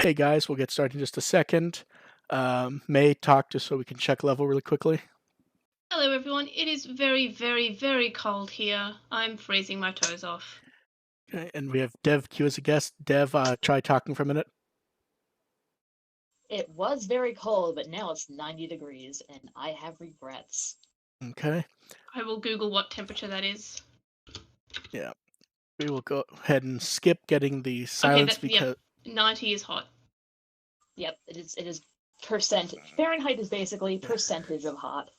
Hey guys, we'll get started in just a second. May, talk just so we can check level really quickly. Hello everyone, it is very, very, very cold here. I'm freezing my toes off. Okay, and we have Devkyu as a guest. Dev, try talking for a minute. It was very cold, but now it's 90 degrees, and I have regrets. Okay, I will Google what temperature that is. yeah. We will go ahead and skip getting the Okay, silence yep, because 90 is hot. Yep, it is percentage. Fahrenheit is basically yeah, percentage of hot.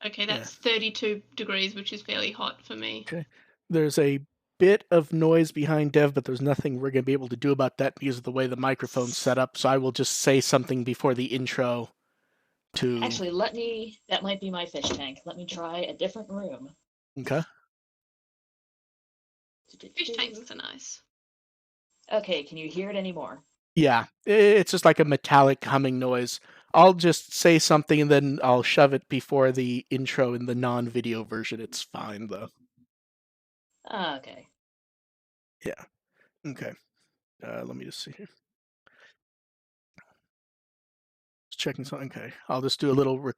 Okay, yeah. that's 32 degrees, which is fairly hot for me. Okay. There's a bit of noise behind Dev, but there's nothing we're going to be able to do about that because of the way the microphone's set up. So I will just say something before the intro to. Actually, that might be my fish tank. Let me try a different room. Okay. Fish tanks are nice. Okay, can you hear it anymore? Yeah, it's just like a metallic humming noise. I'll just say something and then I'll shove it before the intro in the non-video version. It's fine though. Okay. Yeah. Okay. Let me just see here. Just checking something. Okay. I'll just do a little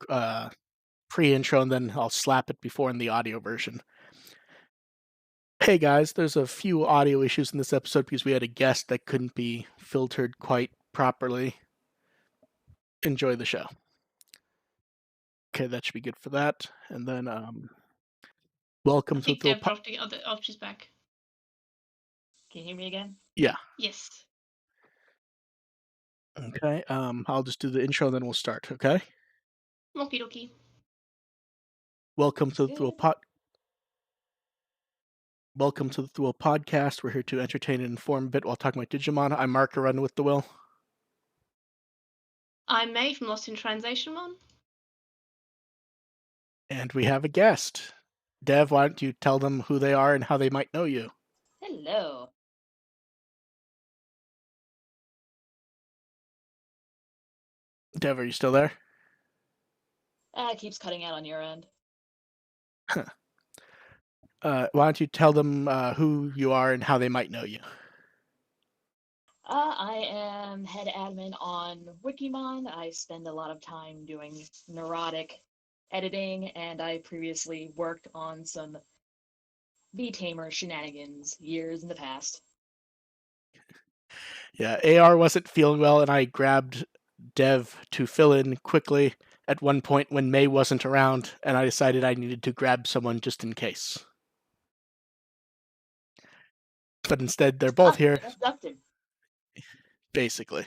pre-intro and then I'll slap it before in the audio version. Hey guys, there's a few audio issues in this episode because we had a guest that couldn't be filtered quite properly. Enjoy the show. Okay, that should be good for that. And then welcome I to think the Dev dropped the oh, she's back. Can you hear me again? yeah. Yes. Okay. I'll just do the intro and then we'll start, okay? Okie dokie. Welcome to the Good. Welcome to the Thule Podcast. We're here to entertain and inform a bit while talking about Digimon. I'm Marc, a run with the will. I'm May from Lost in Translation. And we have a guest. Dev, why don't you tell them who they are and how they might know you? Hello. Dev, are you still there? It keeps cutting out on your end. Why don't you tell them who you are and how they might know you? I am head admin on Wikimon. I spend a lot of time doing neurotic editing, and I previously worked on some V-Tamer shenanigans years in the past. Yeah, AR wasn't feeling well, and I grabbed Dev to fill in quickly at one point when May wasn't around, and I decided I needed to grab someone just in case. But instead, they're both here, Abducted. basically.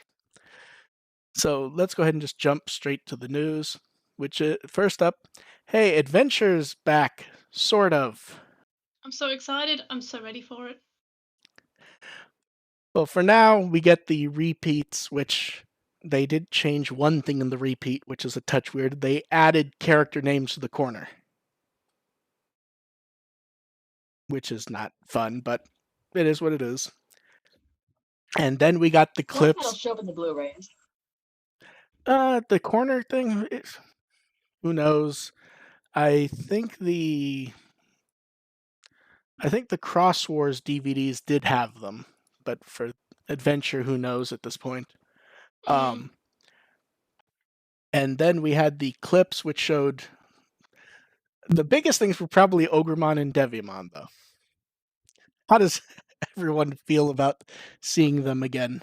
So let's go ahead and just jump straight to the news, which first up, hey, Adventure's back, sort of. I'm so excited. I'm so ready for it. Well, for now, we get the repeats, which they did change one thing in the repeat, which is a touch weird. They added character names to the corner, which is not fun, but it is what it is. And then we got the Well, that'll clips. show up in the Blu-rays. The corner thing, who knows? I think the Cross Wars DVDs did have them, but for Adventure, who knows at this point? And then we had the clips, which showed the biggest things were probably Ogremon and Devimon, though. How does everyone feel about seeing them again?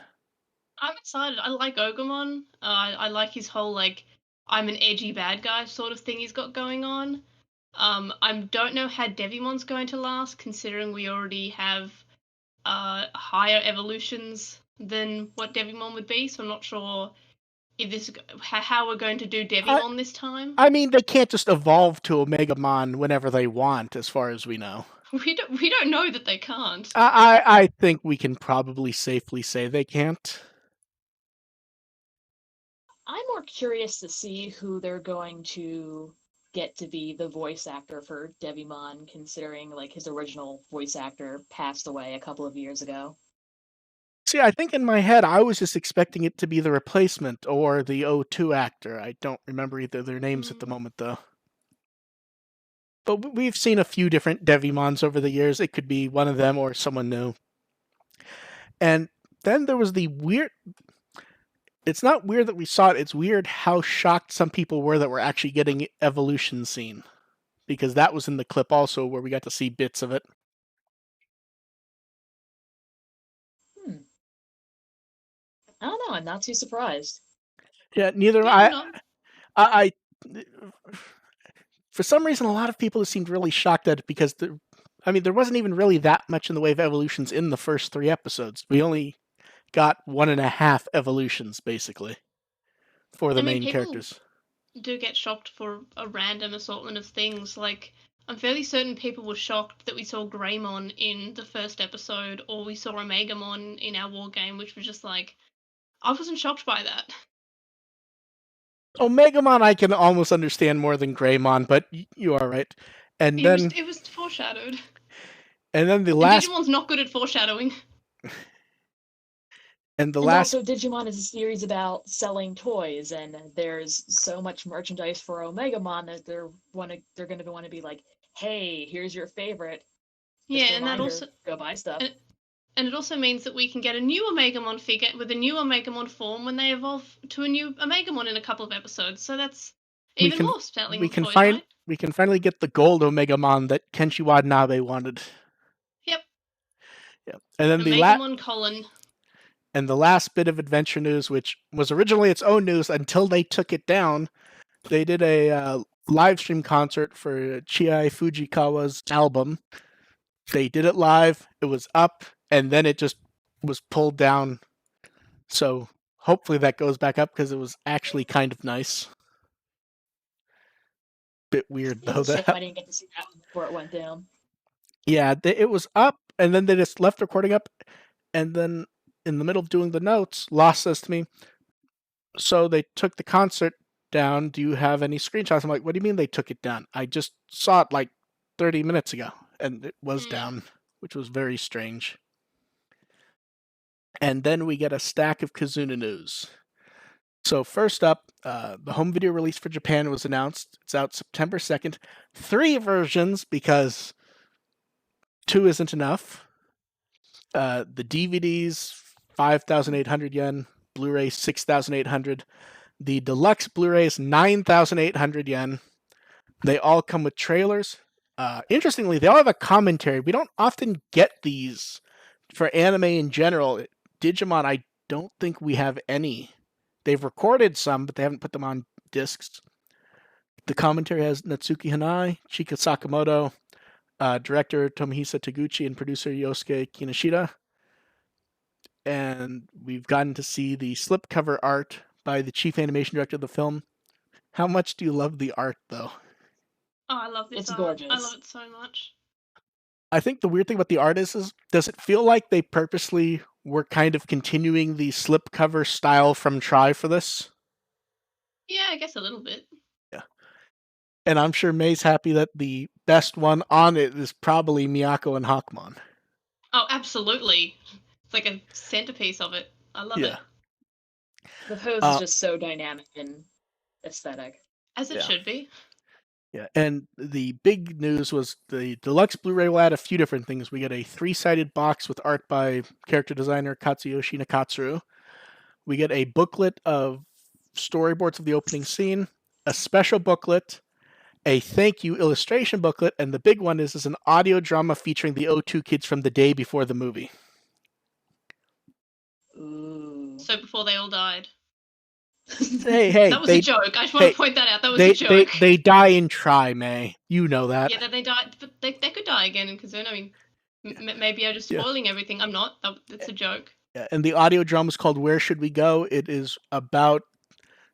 I'm excited. I like Ogremon. I like his whole like I'm an edgy bad guy sort of thing he's got going on. I don't know how Devimon's going to last, considering we already have higher evolutions than what Devimon would be. So I'm not sure if this how we're going to do Devimon this time. I mean, they can't just evolve to Omegamon whenever they want, as far as we know. We don't know that they can't. I think we can probably safely say they can't. I'm more curious to see who they're going to get to be the voice actor for Devimon, considering like his original voice actor passed away a couple of years ago. See, I think in my head I was just expecting it to be the replacement or the O2 actor. I don't remember either their names at the moment, though. But we've seen a few different Devimons over the years. It could be one of them or someone new. And then there was the weird... It's not weird that we saw it. It's weird how shocked some people were that we're actually getting evolution scene, because that was in the clip also where we got to see bits of it. I don't know. I'm not too surprised. Yeah, neither am Yeah, I'm not. I for some reason, a lot of people seemed really shocked at it because there wasn't even really that much in the way of evolutions in the first 3 episodes. We only got 1.5 evolutions basically for the I mean, main people characters. do get shocked for a random assortment of things. Like, I'm fairly certain people were shocked that we saw Greymon in the first episode, or we saw Omegamon in our war game, which was just like, I wasn't shocked by that. Omegamon I can almost understand more than Greymon, but you are right. And then It was foreshadowed. the And last Digimon's not good at foreshadowing. and the And last also, Digimon is a series about selling toys, and there's so much merchandise for Omegamon that they're going to want to be like, "Hey, here's your favorite." Yeah, Just a and that reminder, also go buy stuff. and it also means that we can get a new Omegamon figure with a new Omegamon form when they evolve to a new Omegamon in a couple of episodes. So that's we even can more selling toys, right? we can finally get the gold Omegamon that Kenshi Watanabe wanted. Yep. Yeah. And then Omegamon Colin. and the last bit of adventure news, which was originally its own news until they took it down, they did a live stream concert for Chiai Fujikawa's album. They did it live. It was up, and then it just was pulled down. So hopefully that goes back up because it was actually kind of nice. Bit weird though. It's a shame I didn't get to see that one before it went down. Yeah, it was up, and then they just left recording up, and then in the middle of doing the notes, Lost says to me, "So they took the concert down. Do you have any screenshots?" I'm like, "What do you mean they took it down? I just saw it like 30 minutes ago, and it was down," which was very strange. And then we get a stack of Kizuna news. So first up, the home video release for Japan was announced. It's out September 2nd. 3 versions because 2 isn't enough. The DVDs, 5,800 yen. Blu-ray, 6,800. The deluxe Blu-ray is 9,800 yen. They all come with trailers. Interestingly, they all have a commentary. We don't often get these for anime in general. Digimon, I don't think we have any. They've recorded some, but they haven't put them on discs. The commentary has Natsuki Hanai, Chika Sakamoto, director Tomohisa Taguchi, and producer Yosuke Kinoshita. And we've gotten to see the slipcover art by the chief animation director of the film. How much do you love the art, though? Oh, I love this It's art. gorgeous. I love it so much. I think the weird thing about the art is does it feel like they purposely were kind of continuing the slipcover style from Try for this? Yeah, I guess a little bit. Yeah. And I'm sure May's happy that the best one on it is probably Miyako and Hawkmon. Oh, absolutely. It's like a centerpiece of it. I love it. The pose is just so dynamic and aesthetic. As it should be. Yeah, and the big news was the deluxe Blu-ray will add a few different things. We get a 3-sided box with art by character designer Katsuyoshi Nakatsuru. We get a booklet of storyboards of the opening scene, a special booklet, a thank you illustration booklet, and the big one is an audio drama featuring the O2 kids from the day before the movie. Ooh. So before they all died. Hey, that was a joke. I just want to point that out. That was a joke. They die in Try, May. You know that. Yeah, they died, but they could die again in Kizuna. I mean, maybe I'm just spoiling everything. I'm not. It's a joke. Yeah, and the audio drama is called "Where Should We Go?" It is about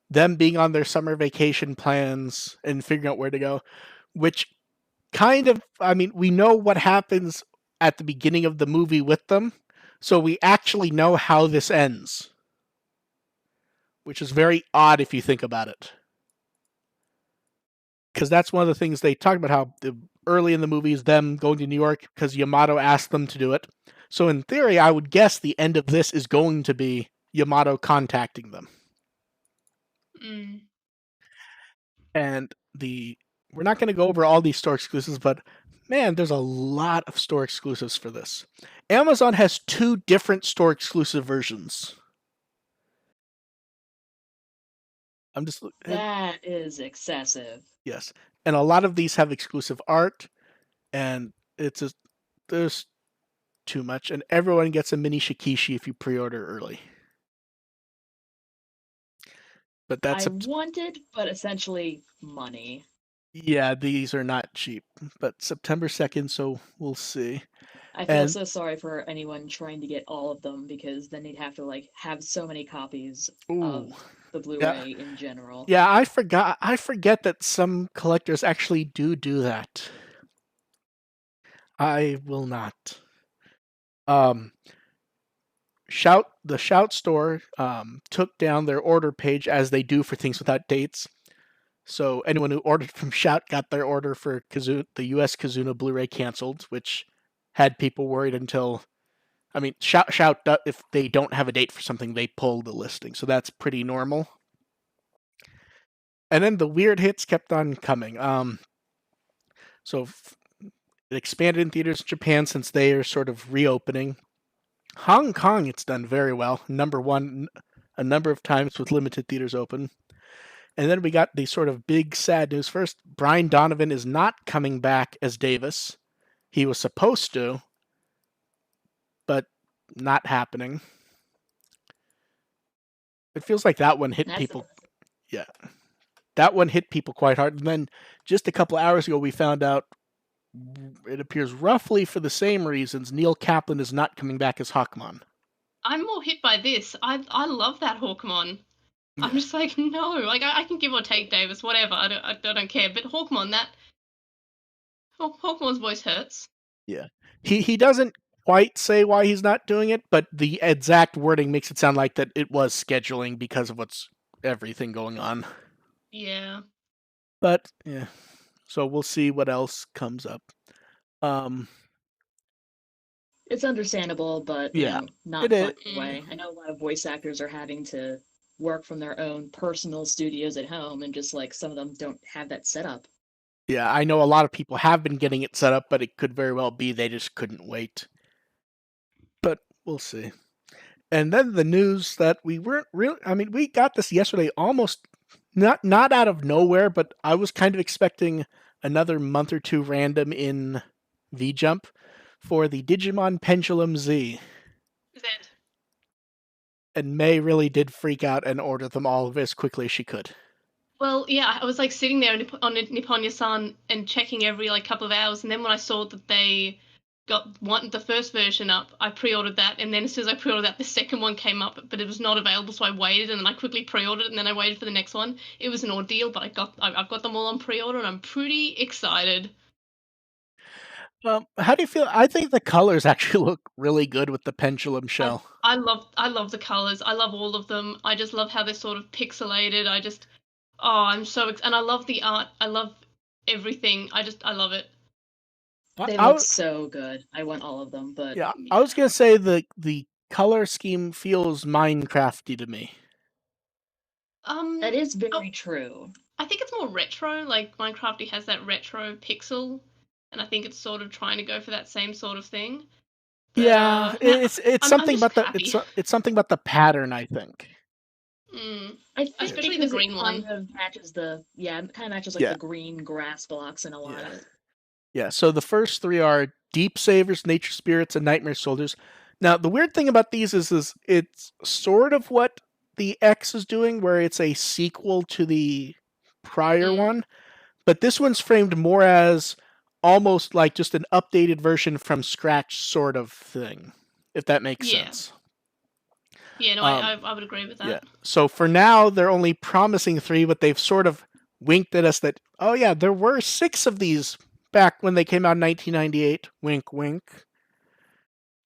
them being on their summer vacation plans and figuring out where to go, which kind of, we know what happens at the beginning of the movie with them, so we actually know how this ends, which is very odd if you think about it. Because that's one of the things they talk about, how early in the movie is them going to New York because Yamato asked them to do it. So in theory, I would guess the end of this is going to be Yamato contacting them. And we're not going to go over all these store exclusives, but man, there's a lot of store exclusives for this. Amazon has 2 different store exclusive versions. I'm just That is excessive. yes, and a lot of these have exclusive art, and it's just there's too much, and everyone gets a mini Shikishi if you pre-order early. But that's I wanted, but essentially money. yeah, these are not cheap. But September 2nd, so we'll see. I feel And so sorry for anyone trying to get all of them because then they'd have to like have so many copies ooh, of the yeah, Blu-ray in general. yeah, I forget that some collectors actually do that. I will not. Um, the Shout store took down their order page as they do for things without dates. So anyone who ordered from Shout got their order for the US Kizuna Blu-ray canceled, which had people worried until I mean Shout if they don't have a date for something they pull the listing. So that's pretty normal. And then the weird hits kept on coming. So it expanded in theaters in Japan since they are sort of reopening. Hong Kong, it's done very well. Number one a number of times with limited theaters open. And then we got the sort of big sad news. First, Brian Donovan is not coming back as Davis. He was supposed to, but not happening. It feels like that one hit That's people. Yeah. That one hit people quite hard. And then just a couple hours ago, we found out it appears roughly for the same reasons Neil Kaplan is not coming back as Hawkmon. I'm more hit by this. I love that Hawkmon. I'm Yeah. just like, no, like I can give or take Davis, whatever. I don't care. But Hawkmon, that Hawkmon's voice hurts. Yeah. He doesn't quite say why he's not doing it, but the exact wording makes it sound like that it was scheduling because of what's everything going on. Yeah. But yeah. So we'll see what else comes up. it's understandable, but Yeah. not It is. finding a way. I know a lot of voice actors are having to work from their own personal studios at home, and just like some of them don't have that set up. Yeah, I know a lot of people have been getting it set up, but it could very well be they just couldn't wait. But we'll see. And then the news that we weren't really I mean, we got this yesterday almost not out of nowhere, but I was kind of expecting another month or two random in V Jump for the Digimon Pendulum Z. Zed. And May really did freak out and order them all as quickly as she could. Well, yeah, I was like sitting there on Nipponya-san and checking every like couple of hours, and then when I saw that they got the first version up, I pre-ordered that, and then as soon as I pre-ordered that, the second one came up, but it was not available, so I waited, and then I quickly pre-ordered it, and then I waited for the next one. It was an ordeal, but I've got them all on pre-order, and I'm pretty excited. How do you feel? I think the colors actually look really good with the pendulum shell. I love the colors. I love all of them. I just love how they're sort of pixelated. I'm so and I love the art. I love everything. I love it. They look so good. I want all of them, but yeah, I was gonna say the color scheme feels Minecrafty to me. That is very true. I think it's more retro. Like Minecrafty has that retro pixel, and I think it's sort of trying to go for that same sort of thing. But, yeah, it's something about it's something about the pattern, I think. I think especially the green one. Kind of matches the green grass blocks in a lot of it. Yeah, so the first three are Deep Savers, Nature Spirits, and Nightmare Soldiers. Now, the weird thing about these is it's sort of what the X is doing, where it's a sequel to the prior one, but this one's framed more as almost like just an updated version from scratch sort of thing, if that makes sense. Yeah, no, I would agree with that. Yeah. So for now, they're only promising 3, but they've sort of winked at us that, oh yeah, there were 6 of these back when they came out in 1998. Wink, wink.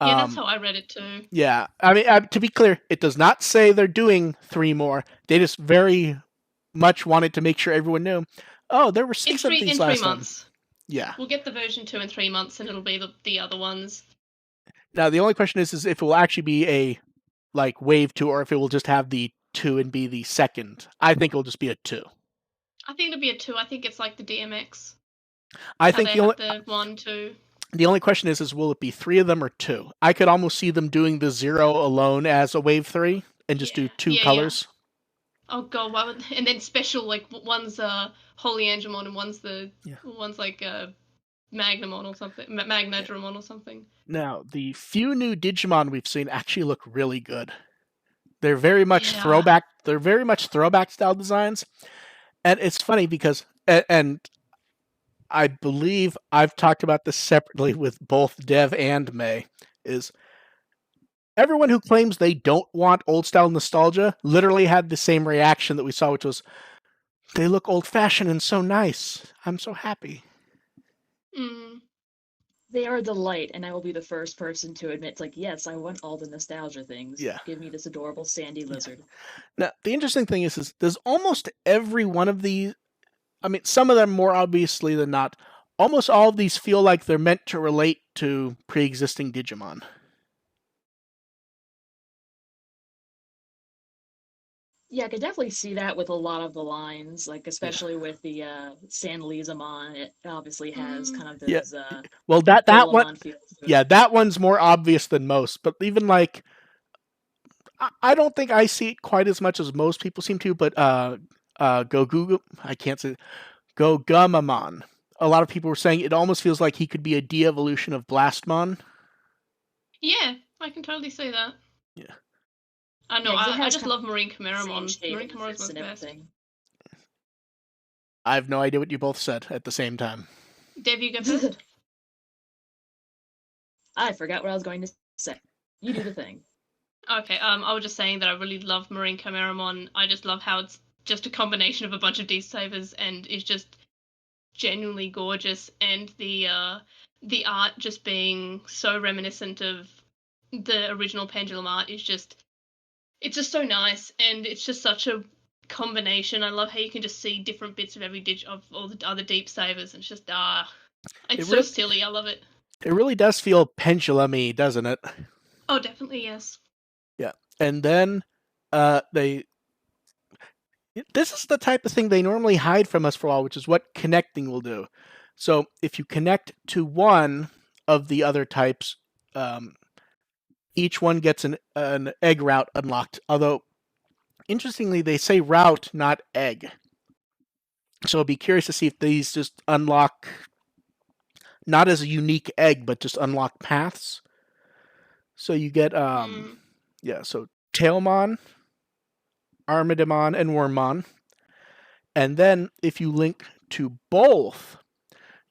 Yeah, that's how I read it too. Yeah, I mean, to be clear, it does not say they're doing 3 more. They just very much wanted to make sure everyone knew. Oh, there were 6 of these last time. Yeah, we'll get the version 2 in 3 months, and it'll be the other ones. Now the only question is if it will actually be a like wave 2, or if it will just have the 2 and be the second. I think it'll just be a 2. I think it'll be a 2. I think it's like the DMX. I think the 1, 2. The only question is will it be 3 of them or 2? I could almost see them doing the 0 alone as a wave 3 and just do 2 colors. Oh god, why would... and then special like one's Holy Angemon and one's like Magnamon or something, Yeah. Magnadramon or something. Now, the few new Digimon we've seen actually look really good. They're very much Yeah. throwback. They're very much throwback style designs, and it's funny because and I believe I've talked about this separately with both Dev and May. Is everyone who claims they don't want old style nostalgia literally had the same reaction that we saw, which was they look old fashioned and so nice. I'm so happy. Mm. They are a delight, and I will be the first person to admit, like, yes, I want all the nostalgia things. Yeah. Give me this adorable sandy lizard. Now the interesting thing is there's almost every one of these. I mean, some of them more obviously than not. Almost all of these feel like they're meant to relate to pre-existing Digimon. Yeah, I could definitely see that with a lot of the lines, like Yeah. especially with the San Lizamon. It obviously has kind of Yeah. those Well, that one, Golemon feels to it. yeah, that one's more obvious than most. But even like, I don't think I see it quite as much as most people seem to. But Gogu, I can't say Gogumamon. A lot of people were saying it almost feels like he could be a de-evolution of Blastmon. Yeah, I can totally see that. Yeah. I know. Yeah, 'cause it I has just kind love of Marine the same Cameramon. shape Marine and Camaramon's fists the and best. everything. I have no idea what you both said at the same time. Dev, you go first. I forgot what I was going to say. You do the thing. Okay. I was just saying that I really love Marine Cameramon. I just love how it's just a combination of a bunch of D-Sabers and is just genuinely gorgeous, and the art just being so reminiscent of the original Pendulum art is just, it's just so nice, and it's just such a combination. I love how you can just see different bits of every of all the other Deep Savers, and it's just it's so silly. I love it. It really does feel pendulum-y, doesn't it? Oh, definitely, yes. Yeah. And then they this is the type of thing they normally hide from us for a while, which is what connecting will do. So if you connect to one of the other types, each one gets an egg route unlocked. Although, interestingly, they say route, not egg. So I'll be curious to see if these just unlock not as a unique egg, but just unlock paths. So you get yeah, so Tailmon, Armadimon, and Wormmon. And then if you link to both,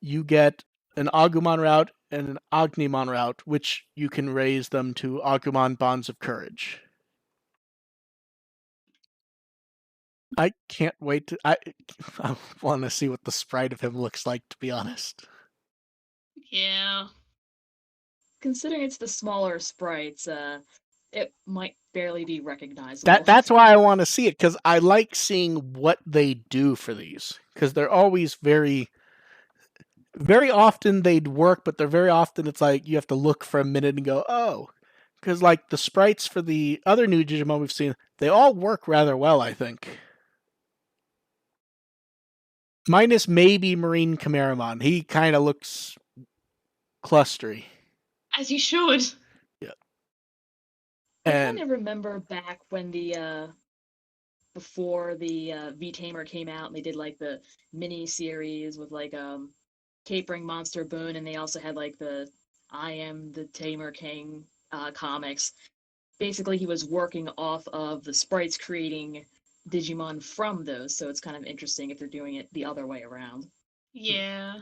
you get an Agumon route and an Ognimon route, which you can raise them to Agumon Bonds of Courage. I can't wait to. I want to see what the sprite of him looks like, to be honest. Yeah. Considering it's the smaller sprites, it might barely be recognizable. That's why I want to see it, because I like seeing what they do for these, because they're always very often they'd work, but they're very often it's like you have to look for a minute and go, oh, because like the sprites for the other new Digimon we've seen, they all work rather well, I think. Minus maybe Marine Cameramon. He kind of looks clustery. As you should. Yeah. I And kind of remember back when the before the V-Tamer came out and they did like the mini series with like Capering Monster Boon, and they also had like the I Am the Tamer King comics. Basically, he was working off of the sprites creating Digimon from those, so it's kind of interesting if they're doing it the other way around. Yeah.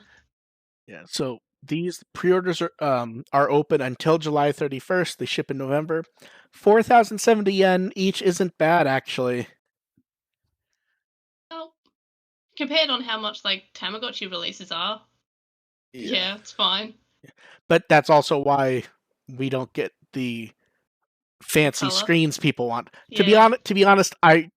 yeah, so these pre-orders are open until July 31st. They ship in November. 4,070 yen each isn't bad, actually. Well, compared on how much like Tamagotchi releases are, yeah, it's fine. But that's also why we don't get the fancy Color. screens people want. Yeah. To be honest, I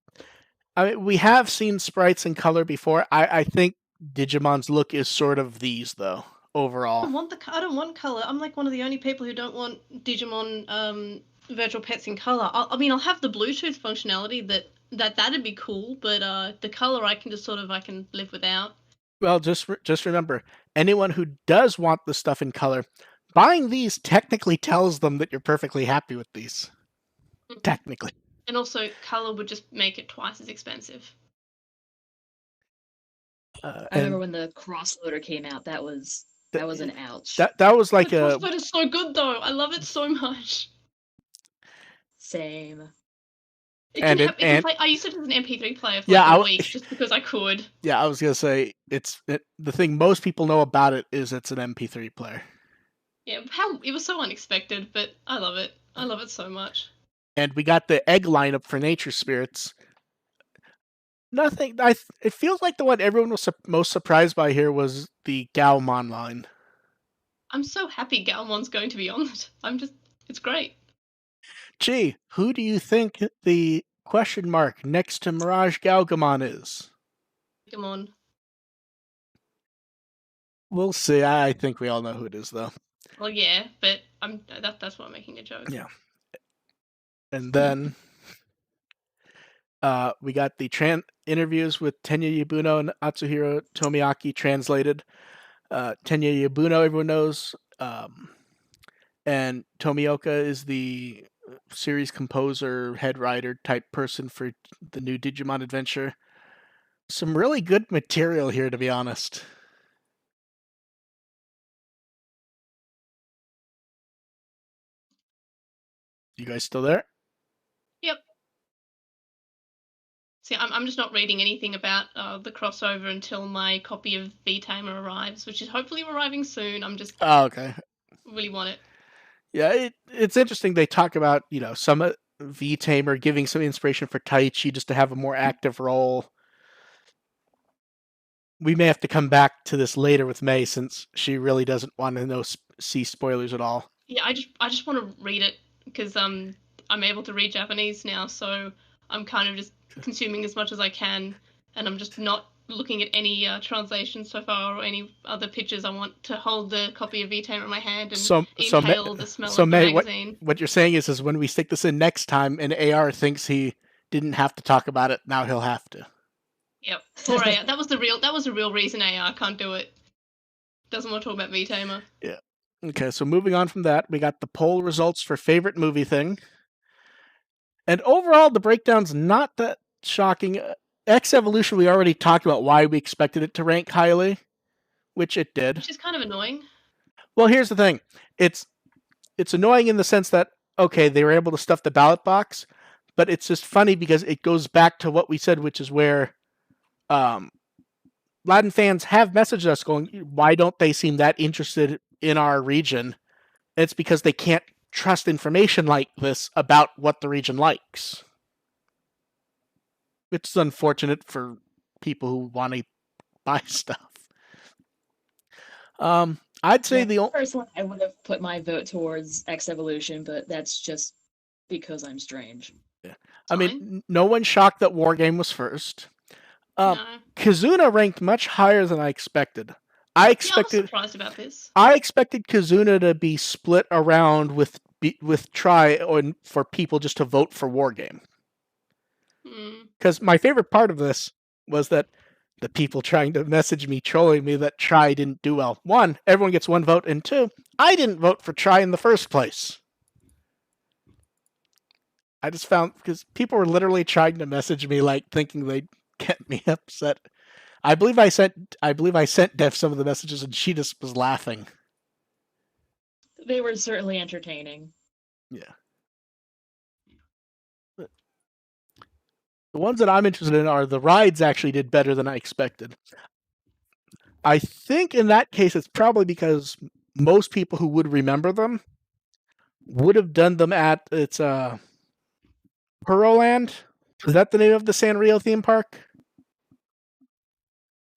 mean, we have seen sprites in color before. I think Digimon's look is sort of these though overall. I don't want color. I'm like one of the only people who don't want Digimon virtual pets in color. I mean, I'll have the Bluetooth functionality that'd be cool, but the color I can just I can live without. Well, just remember, anyone who does want the stuff in color, buying these technically tells them that you're perfectly happy with these. Technically. And also, color would just make it twice as expensive. I remember when the crossloader came out. That was an ouch. That was like the crossloader is so good though. I love it so much. Same. It can play. I used it as an MP3 player for a week just because I could. Yeah, I was gonna say the thing most people know about it is it's an MP3 player. Yeah, it was so unexpected, but I love it. I love it so much. And we got the egg lineup for Nature Spirits. Nothing. It feels like the one everyone was most surprised by here was the Galmon line. I'm so happy Galmon's going to be on it. It's great. Gee, who do you think the question mark next to Mirage Galgamon is? Wikimon. We'll see. I think we all know who it is, though. Well, yeah, but that's why I'm making a joke. Yeah. And then we got the interviews with Tenya Yabuno and Atsuhiro Tomiaki translated. Tenya Yabuno, everyone knows, and Tomioka is the series composer, head writer type person for the new Digimon adventure. Some really good material here, to be honest. You guys still there? Yep. See, I'm just not reading anything about the crossover until my copy of V-Tamer arrives, which is hopefully arriving soon. I'm just okay. Really want it. Yeah, it's interesting. They talk about some V-Tamer giving some inspiration for Taichi just to have a more active role. We may have to come back to this later with May since she really doesn't want to see spoilers at all. Yeah, I just want to read it because I'm able to read Japanese now, so I'm kind of just consuming as much as I can, and I'm just not looking at any translations so far or any other pictures. I want to hold the copy of V-Tamer in my hand and inhale the smell of the magazine. What you're saying is when we stick this in next time and AR thinks he didn't have to talk about it, now he'll have to. Yep. Or AR. That was the real reason AR can't do it. Doesn't want to talk about V-Tamer. Yeah. Okay, so moving on from that, we got the poll results for favorite movie thing. And overall, the breakdown's not that shocking. X Evolution, we already talked about why we expected it to rank highly, which it did. Which is kind of annoying. Well, here's the thing. It's annoying in the sense that, okay, they were able to stuff the ballot box, but it's just funny because it goes back to what we said, which is where Latin fans have messaged us going, why don't they seem that interested in our region? It's because they can't trust information like this about what the region likes. It's unfortunate for people who want to buy stuff. I'd say personally, I would have put my vote towards X Evolution, but that's just because I'm strange. Yeah, I mean, no one's shocked that Wargame was first. No. Kizuna ranked much higher than I expected. I was surprised about this. I expected Kizuna to be split around with Try for people just to vote for Wargame. Because my favorite part of this was that the people trying to message me, trolling me that Try didn't do well. One, everyone gets one vote, and two, I didn't vote for Try in the first place. I just found, because people were literally trying to message me, like, thinking they'd get me upset. I believe I sent Dev some of the messages, and she just was laughing. They were certainly entertaining. Yeah. The ones that I'm interested in are the rides actually did better than I expected. I think in that case it's probably because most people who would remember them would have done them at Pearland. Is that the name of the Sanrio theme park?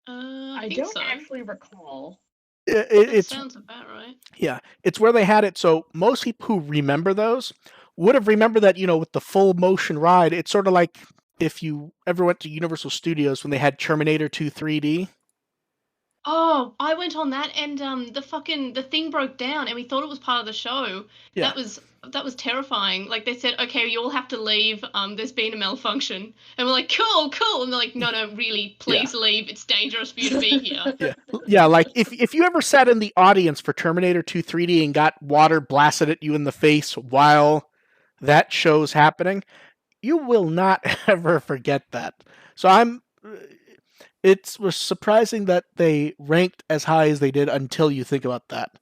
I don't actually recall. It sounds about right. Yeah, it's where they had it. So most people who remember those would have remembered that, with the full motion ride. It's sort of like if you ever went to Universal Studios when they had Terminator 2 3D. Oh, I went on that and the thing broke down and we thought it was part of the show. Yeah. That was terrifying. Like they said, okay, you all have to leave. There's been a malfunction. And we're like, cool. And they're like, no, really, please leave. It's dangerous for you to be here. Yeah, like if you ever sat in the audience for Terminator 2 3D and got water blasted at you in the face while that show's happening, You will not ever forget that. So it was surprising that they ranked as high as they did until you think about that.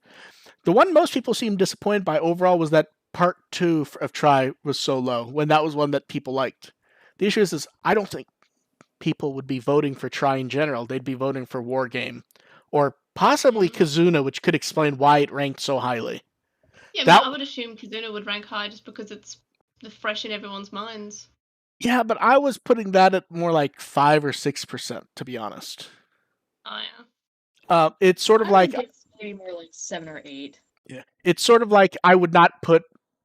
The one most people seemed disappointed by overall was that part 2 of Try was so low, when that was one that people liked. The issue is I don't think people would be voting for Try in general. They'd be voting for War Game. Or possibly Kizuna, which could explain why it ranked so highly. Yeah, That, I would assume Kizuna would rank high just because it's fresh in everyone's minds. yeah, but I was putting that at more like 5 or 6%, to be honest. Oh, yeah. It's sort of I like... think it's maybe more like 7 or 8. Yeah. It's sort of like I would not put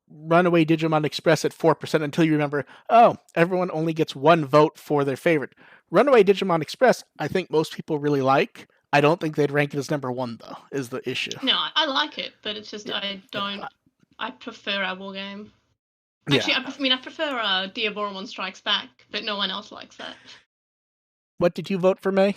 Runaway Digimon Express at 4% until you remember, oh, everyone only gets one vote for their favorite. Runaway Digimon Express, I think most people really like. I don't think they'd rank it as number 1, though, is the issue. No, I like it, but it's just I prefer our War Game. Actually, Yeah. I prefer Diaboromon Strikes Back, but no one else likes that. What did you vote for, May?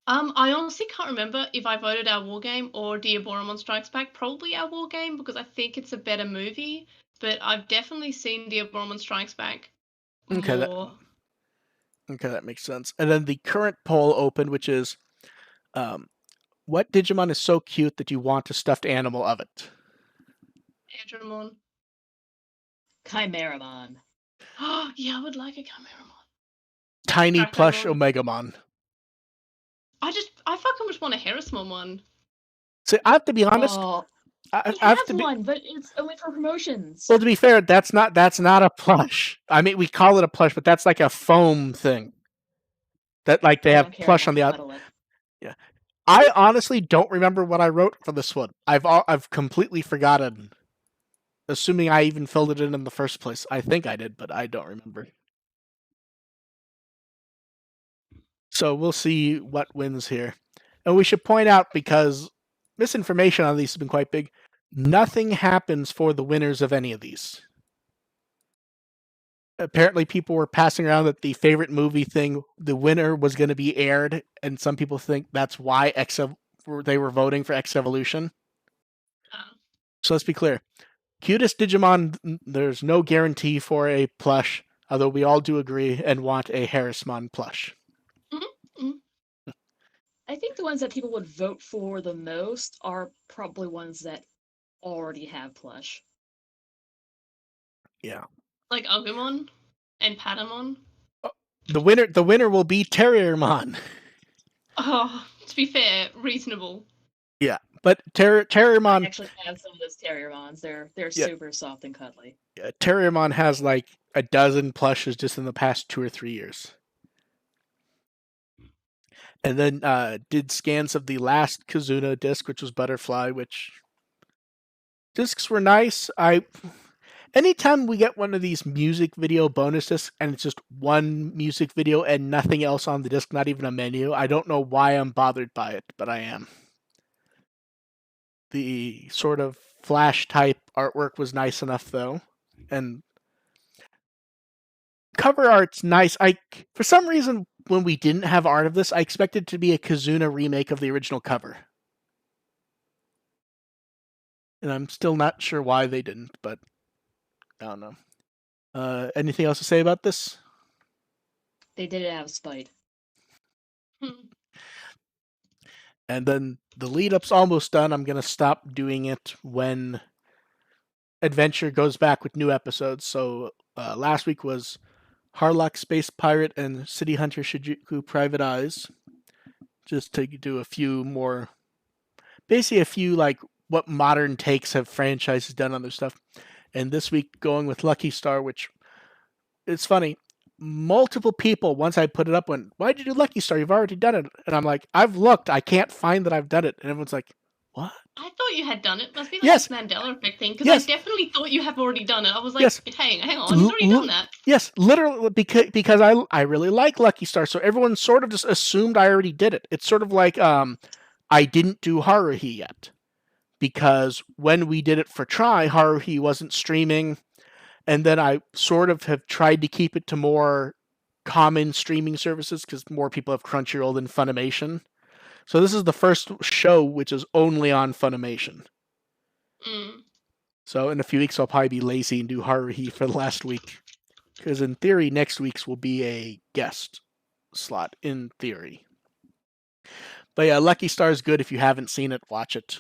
I honestly can't remember if I voted our War Game or Diaboromon Strikes Back. Probably our War Game because I think it's a better movie, but I've definitely seen Diaboromon Strikes Back more. Okay, that makes sense. And then the current poll open, which is, what Digimon is so cute that you want a stuffed animal of it? Andromon. Chimeramon. Oh, yeah, I would like a Chimeramon. Tiny plush Dracomon. Omegamon. I fucking just want a Harrismon one. So I have to be honest. Oh, I he have has to be... one, but it's only for promotions. Well, to be fair, that's not a plush. I mean, we call it a plush, but that's like a foam thing. That like they have plush on the outside. Yeah, I honestly don't remember what I wrote for this one. I've completely forgotten. Assuming I even filled it in the first place. I think I did, but I don't remember. So we'll see what wins here. And we should point out, because misinformation on these has been quite big, nothing happens for the winners of any of these. Apparently people were passing around that the favorite movie thing, the winner was going to be aired, and some people think that's why they were voting for X Evolution. Oh. So let's be clear. Cutest Digimon, there's no guarantee for a plush, although we all do agree and want a Harrismon plush. Mm-hmm. Mm-hmm. I think the ones that people would vote for the most are probably ones that already have plush. Yeah. Like Agumon and Patamon. The winner will be Terriermon. Oh, to be fair, reasonable. Yeah, but Terriermon... I actually have some of those Terriermons. They're super soft and cuddly. Yeah, Terriermon has like a dozen plushes just in the past 2 or 3 years. And then did scans of the last Kizuna disc, which was Butterfly, which discs were nice. Anytime we get one of these music video bonus discs and it's just one music video and nothing else on the disc, not even a menu, I don't know why I'm bothered by it, but I am. The sort of flash type artwork was nice enough though, and cover art's nice. For some reason, when we didn't have art of this, I expected it to be a Kizuna remake of the original cover. And I'm still not sure why they didn't, but I don't know. Anything else to say about this? They did it out of spite. And then the lead-up's almost done. I'm going to stop doing it when Adventure goes back with new episodes. So last week was Harlock Space Pirate and City Hunter Shijuku Private Eyes. Just to do a few more... Basically a few, like, what modern takes have franchises done on their stuff. And this week going with Lucky Star, which... It's funny. Multiple people, once I put it up, went, why'd you do Lucky Star? You've already done it. And I'm like, I've looked. I can't find that I've done it. And everyone's like, what? I thought you had done it. Must be like Yes. this Mandela effect thing. Because Yes. I definitely thought you have already done it. I was like, Yes. hang on, he's already done that. Yes, literally, because I really like Lucky Star, so everyone sort of just assumed I already did it. It's sort of like I didn't do Haruhi yet. Because when we did it for Try, Haruhi wasn't streaming, and then I sort of have tried to keep it to more common streaming services because more people have Crunchyroll than Funimation. So this is the first show which is only on Funimation. Mm. So in a few weeks I'll probably be lazy and do Haruhi for the last week. Because in theory, next week's will be a guest slot, in theory. But yeah, Lucky Star is good. If you haven't seen it, watch it.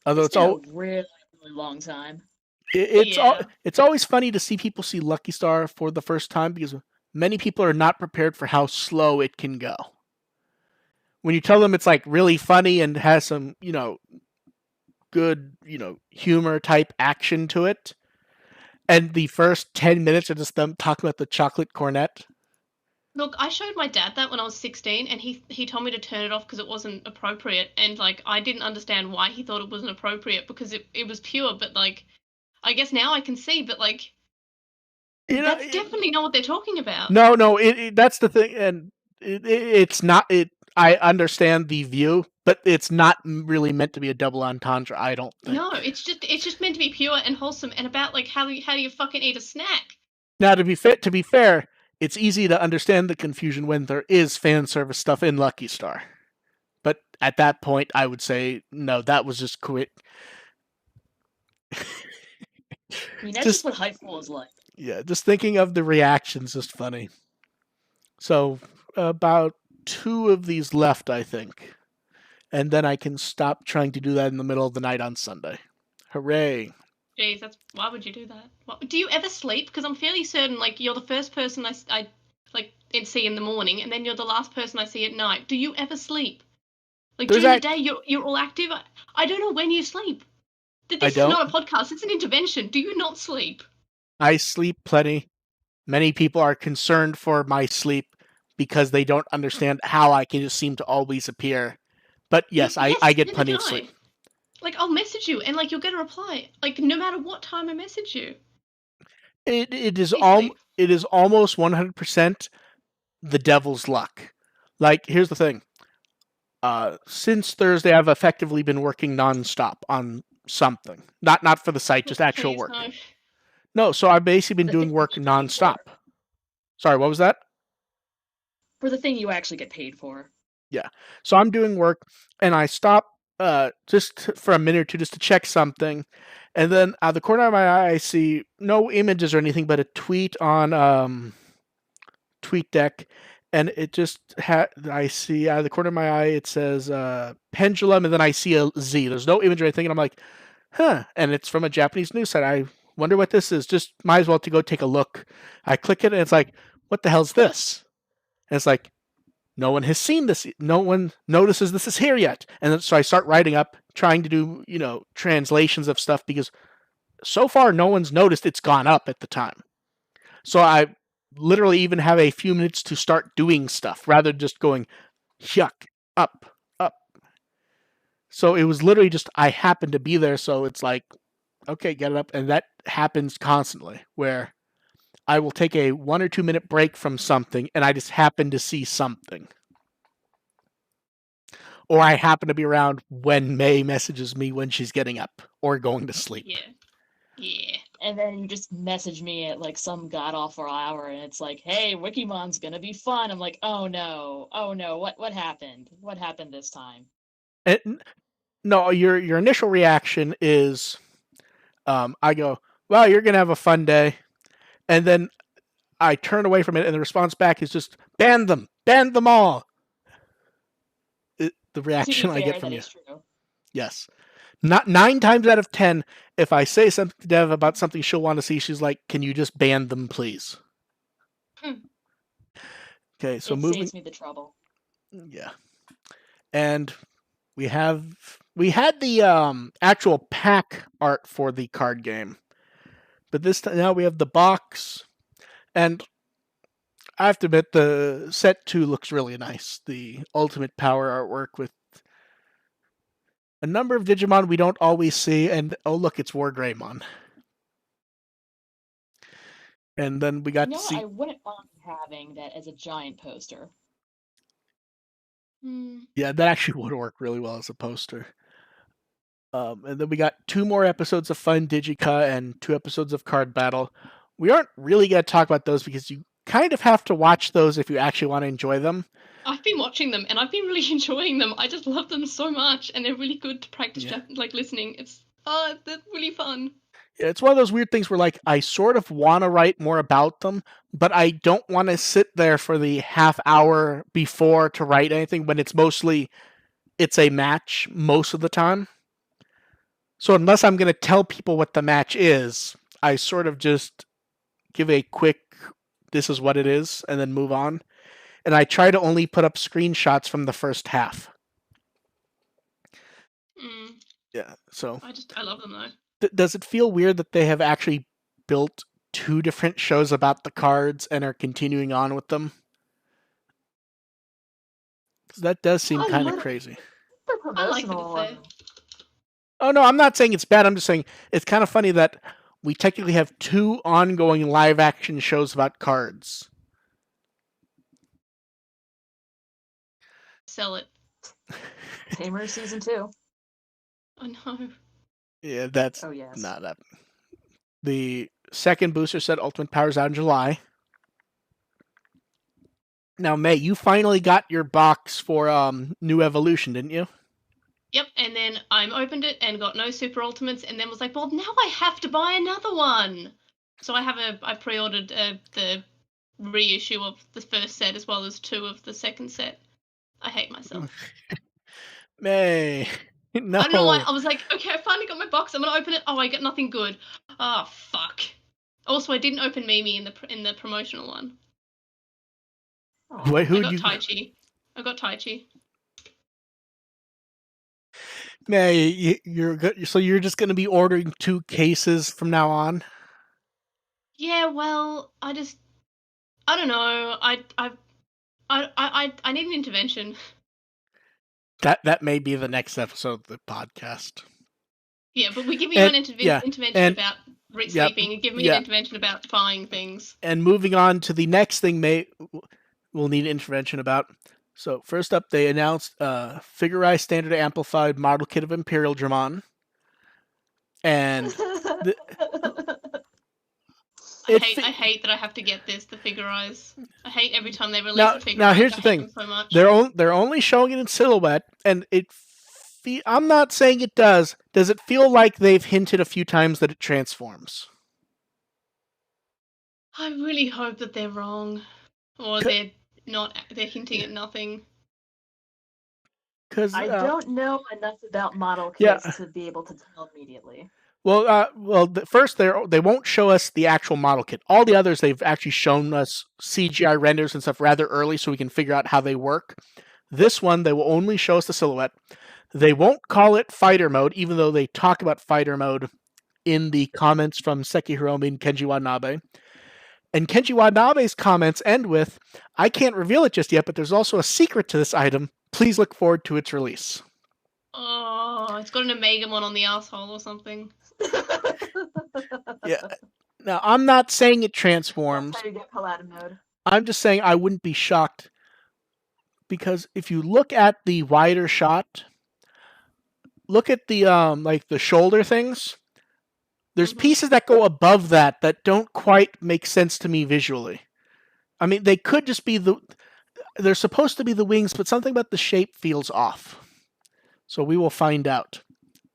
Although It's been a really, really long time. it's always funny to see people see Lucky Star for the first time because many people are not prepared for how slow it can go. When you tell them it's like really funny and has some, good, humor type action to it, and the first 10 minutes are just them talking about the chocolate cornet. Look, I showed my dad that when I was 16, and he told me to turn it off because it wasn't appropriate, and like I didn't understand why he thought it wasn't appropriate because it was pure, but like I guess now I can see, but like that's definitely not what they're talking about. No, that's the thing, and it's not. I understand the view, but it's not really meant to be a double entendre. I don't think. No, it's just meant to be pure and wholesome and about like how do you fucking eat a snack. Now, to be fair, it's easy to understand the confusion when there is fan service stuff in Lucky Star. But at that point, I would say no. That was just quit. I mean, that's just what high school is like. Yeah, just thinking of the reactions is funny. So about 2 of these left, I think. And then I can stop trying to do that in the middle of the night on Sunday. Hooray. Jeez, why would you do that? Do you ever sleep? Because I'm fairly certain, like, you're the first person I like see in the morning, and then you're the last person I see at night. Do you ever sleep? Like, during the day, you're all active. I don't know when you sleep. This is not a podcast. It's an intervention. Do you not sleep? I sleep plenty. Many people are concerned for my sleep because they don't understand how I can just seem to always appear. But yes, I get plenty of sleep. Like, I'll message you, and, like, you'll get a reply. Like, no matter what time I message you. It is almost 100% the devil's luck. Like, here's the thing. Since Thursday, I've effectively been working nonstop on something. Not for the site, just actual work. No, so I've basically been doing work nonstop. Sorry, what was that? For the thing you actually get paid for. Yeah. So I'm doing work, and I stop just for a minute or two just to check something. And then out of the corner of my eye, I see no images or anything, but a tweet on TweetDeck. And it just I see out of the corner of my eye, it says Pendulum, and then I see a Z. There's no image or anything, and I'm like, huh. And it's from a Japanese news site. I wonder what this is. Just might as well to go take a look. I click it, and it's like, what the hell's this? And it's like, no one has seen this. No one notices this is here yet. And then, so I start writing up, trying to do, translations of stuff because so far no one's noticed it's gone up at the time. So I literally even have a few minutes to start doing stuff rather than just going, yuck, up. So it was literally just, I happened to be there. So it's like, okay, get it up. And that happens constantly where I will take a 1 or 2 minute break from something and I just happen to see something. Or I happen to be around when May messages me when she's getting up or going to sleep. Yeah. And then you just message me at like some god-awful hour and it's like, hey, Wikimon's gonna be fun. I'm like, oh no, what happened? What happened this time? No, your initial reaction is, I go, well, you're gonna have a fun day. And then I turn away from it, and the response back is just, ban them all. The reaction I get from you. True. Yes. Not 9 times out of 10, if I say something to Dev about something she'll want to see, she's like, can you just ban them, please? Okay, so moving. It saves me the trouble. Yeah. And we had the actual pack art for the card game. But this time now we have the box, and I have to admit the set 2 looks really nice. The Ultimate Power artwork with a number of Digimon we don't always see, and oh look, it's Wargreymon. And then we got to see. I wouldn't mind having that as a giant poster. Yeah, that actually would work really well as a poster. And then we got 2 more episodes of Fun Digica and 2 episodes of Card Battle. We aren't really going to talk about those because you kind of have to watch those if you actually want to enjoy them. I've been watching them and I've been really enjoying them. I just love them so much, and they're really good to practice, like listening. They're really fun. It's one of those weird things where, like, I sort of want to write more about them, but I don't want to sit there for the half hour before to write anything when it's a match most of the time. So unless I'm going to tell people what the match is, I sort of just give a quick, this is what it is, and then move on. And I try to only put up screenshots from the first half. Yeah, so. I love them though. Does it feel weird that they have actually built 2 different shows about the cards and are continuing on with them? Because that does seem kind of crazy. I like that it's there. Oh no, I'm not saying it's bad. I'm just saying it's kind of funny that we technically have 2 ongoing live action shows about cards. Sell it. Tamer season 2. Oh no. Yeah, that's not that. The second booster set Ultimate Powers out in July. Now, May, you finally got your box for New Evolution, didn't you? Yep, and then I opened it and got no Super Ultimates, and then was like, well, now I have to buy another one. So I pre-ordered the reissue of the first set as well as 2 of the second set. I hate myself. May, no. I don't know why. I was like, okay, I finally got my box. I'm gonna open it. Oh, I got nothing good. Oh, fuck. Also, I didn't open Mimi in the promotional one. Wait, I got Taichi. I got Taichi. May, you're good. So you're just gonna be ordering 2 cases from now on? Yeah, well, I don't know. I need an intervention. That may be the next episode of the podcast. Yeah, but we give me an intervention about sleeping and give me an intervention about buying things. And moving on to the next thing we'll need intervention about. So first up, they announced Figurized Standard Amplified Model Kit of Imperial Dramon. And I hate that I have to get this, the Figurized. I hate every time they release a Figurized. Now here's the thing. So much. They're only showing it in silhouette, and I'm not saying it does. Does it feel like they've hinted a few times that it transforms? I really hope that they're wrong. Or they're hinting at nothing. I don't know enough about model kits to be able to tell immediately. Well, first they won't show us the actual model kit. All the others they've actually shown us CGI renders and stuff rather early, so we can figure out how they work. This one they will only show us the silhouette. They won't call it fighter mode, even though they talk about fighter mode in the comments from Seki Hiromi and Kenji Watanabe. And Kenji Watanabe's comments end with, "I can't reveal it just yet, but there's also a secret to this item. Please look forward to its release." Oh, it's got an Omegamon on the asshole or something. Yeah. Now, I'm not saying it transforms. That's how you get Paladin mode. I'm just saying I wouldn't be shocked. Because if you look at the wider shot, look at the like the shoulder things. There's pieces that go above that don't quite make sense to me visually. I mean, they could just be they're supposed to be the wings, but something about the shape feels off. So we will find out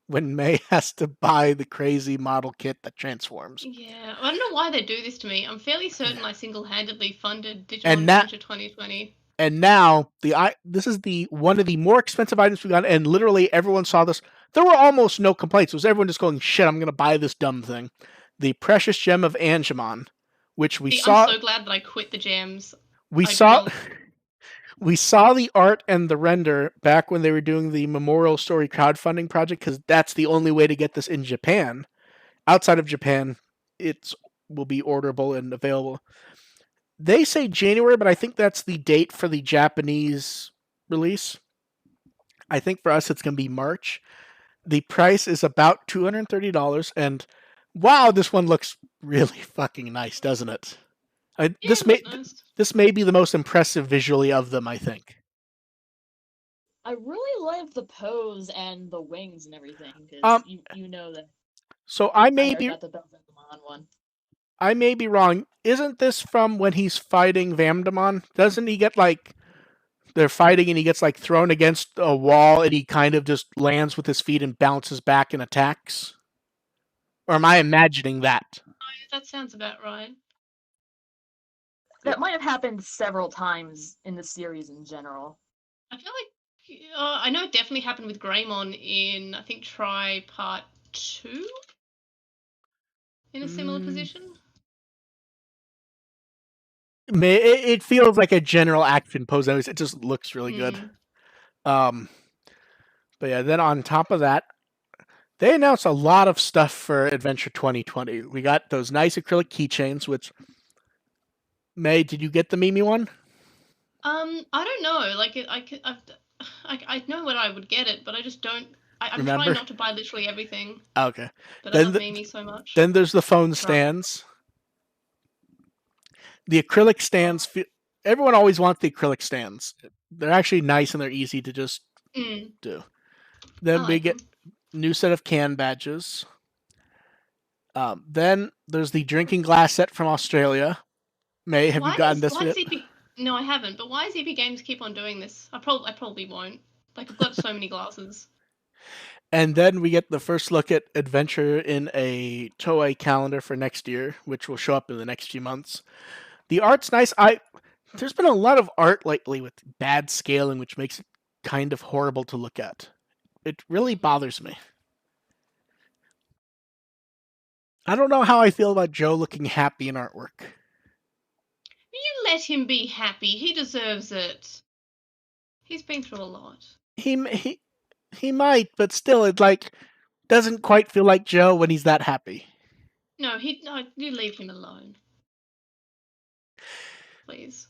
when May has to buy the crazy model kit that transforms. Yeah, I don't know why they do this to me. I'm fairly certain I single-handedly funded Digimon Adventure 2020. And now this is one of the more expensive items we got, and literally everyone saw this. There were almost no complaints. It was everyone just going, "Shit, I'm going to buy this dumb thing." The Precious Gem of Angemon, which we saw. I'm so glad that I quit the gems. We saw the art and the render back when they were doing the Memorial Story crowdfunding project, because that's the only way to get this in Japan. Outside of Japan, it will be orderable and available. They say January, but I think that's the date for the Japanese release. I think for us it's going to be March. The price is about $230, and wow, this one looks really fucking nice, doesn't it? This may be the most impressive visually of them, I think. I really love the pose and the wings and everything, because you know that. So I may be got the Devkyu one. I may be wrong. Isn't this from when he's fighting Vamdemon? Doesn't he get they're fighting and he gets thrown against a wall and he kind of just lands with his feet and bounces back and attacks? Or am I imagining that? That sounds about right. That might have happened several times in the series in general. I feel like I know it definitely happened with Greymon in I think Try Part 2 in a similar position. It feels like a general action pose. It just looks really good. But yeah, then on top of that, they announced a lot of stuff for Adventure 2020. We got those nice acrylic keychains, which May, did you get the Mimi one? I don't know. Like I know what I would get it, but I just don't. I'm Remember? trying not to buy literally everything. Okay. But I love Mimi so much. Then there's the phone stands. The acrylic stands. Everyone always wants the acrylic stands. They're actually nice and they're easy to just do. Then we get new set of can badges. Then there's the drinking glass set from Australia. May, have you gotten this yet? No, I haven't. But why does EB Games keep on doing this? I probably won't. Like, I've got so many glasses. And then we get the first look at Adventure in a Toei calendar for next year, which will show up in the next few months. The art's nice. There's been a lot of art lately with bad scaling, which makes it kind of horrible to look at. It really bothers me. I don't know how I feel about Joe looking happy in artwork. You let him be happy. He deserves it. He's been through a lot. He might, but still, it doesn't quite feel like Joe when he's that happy. No, you leave him alone. Please.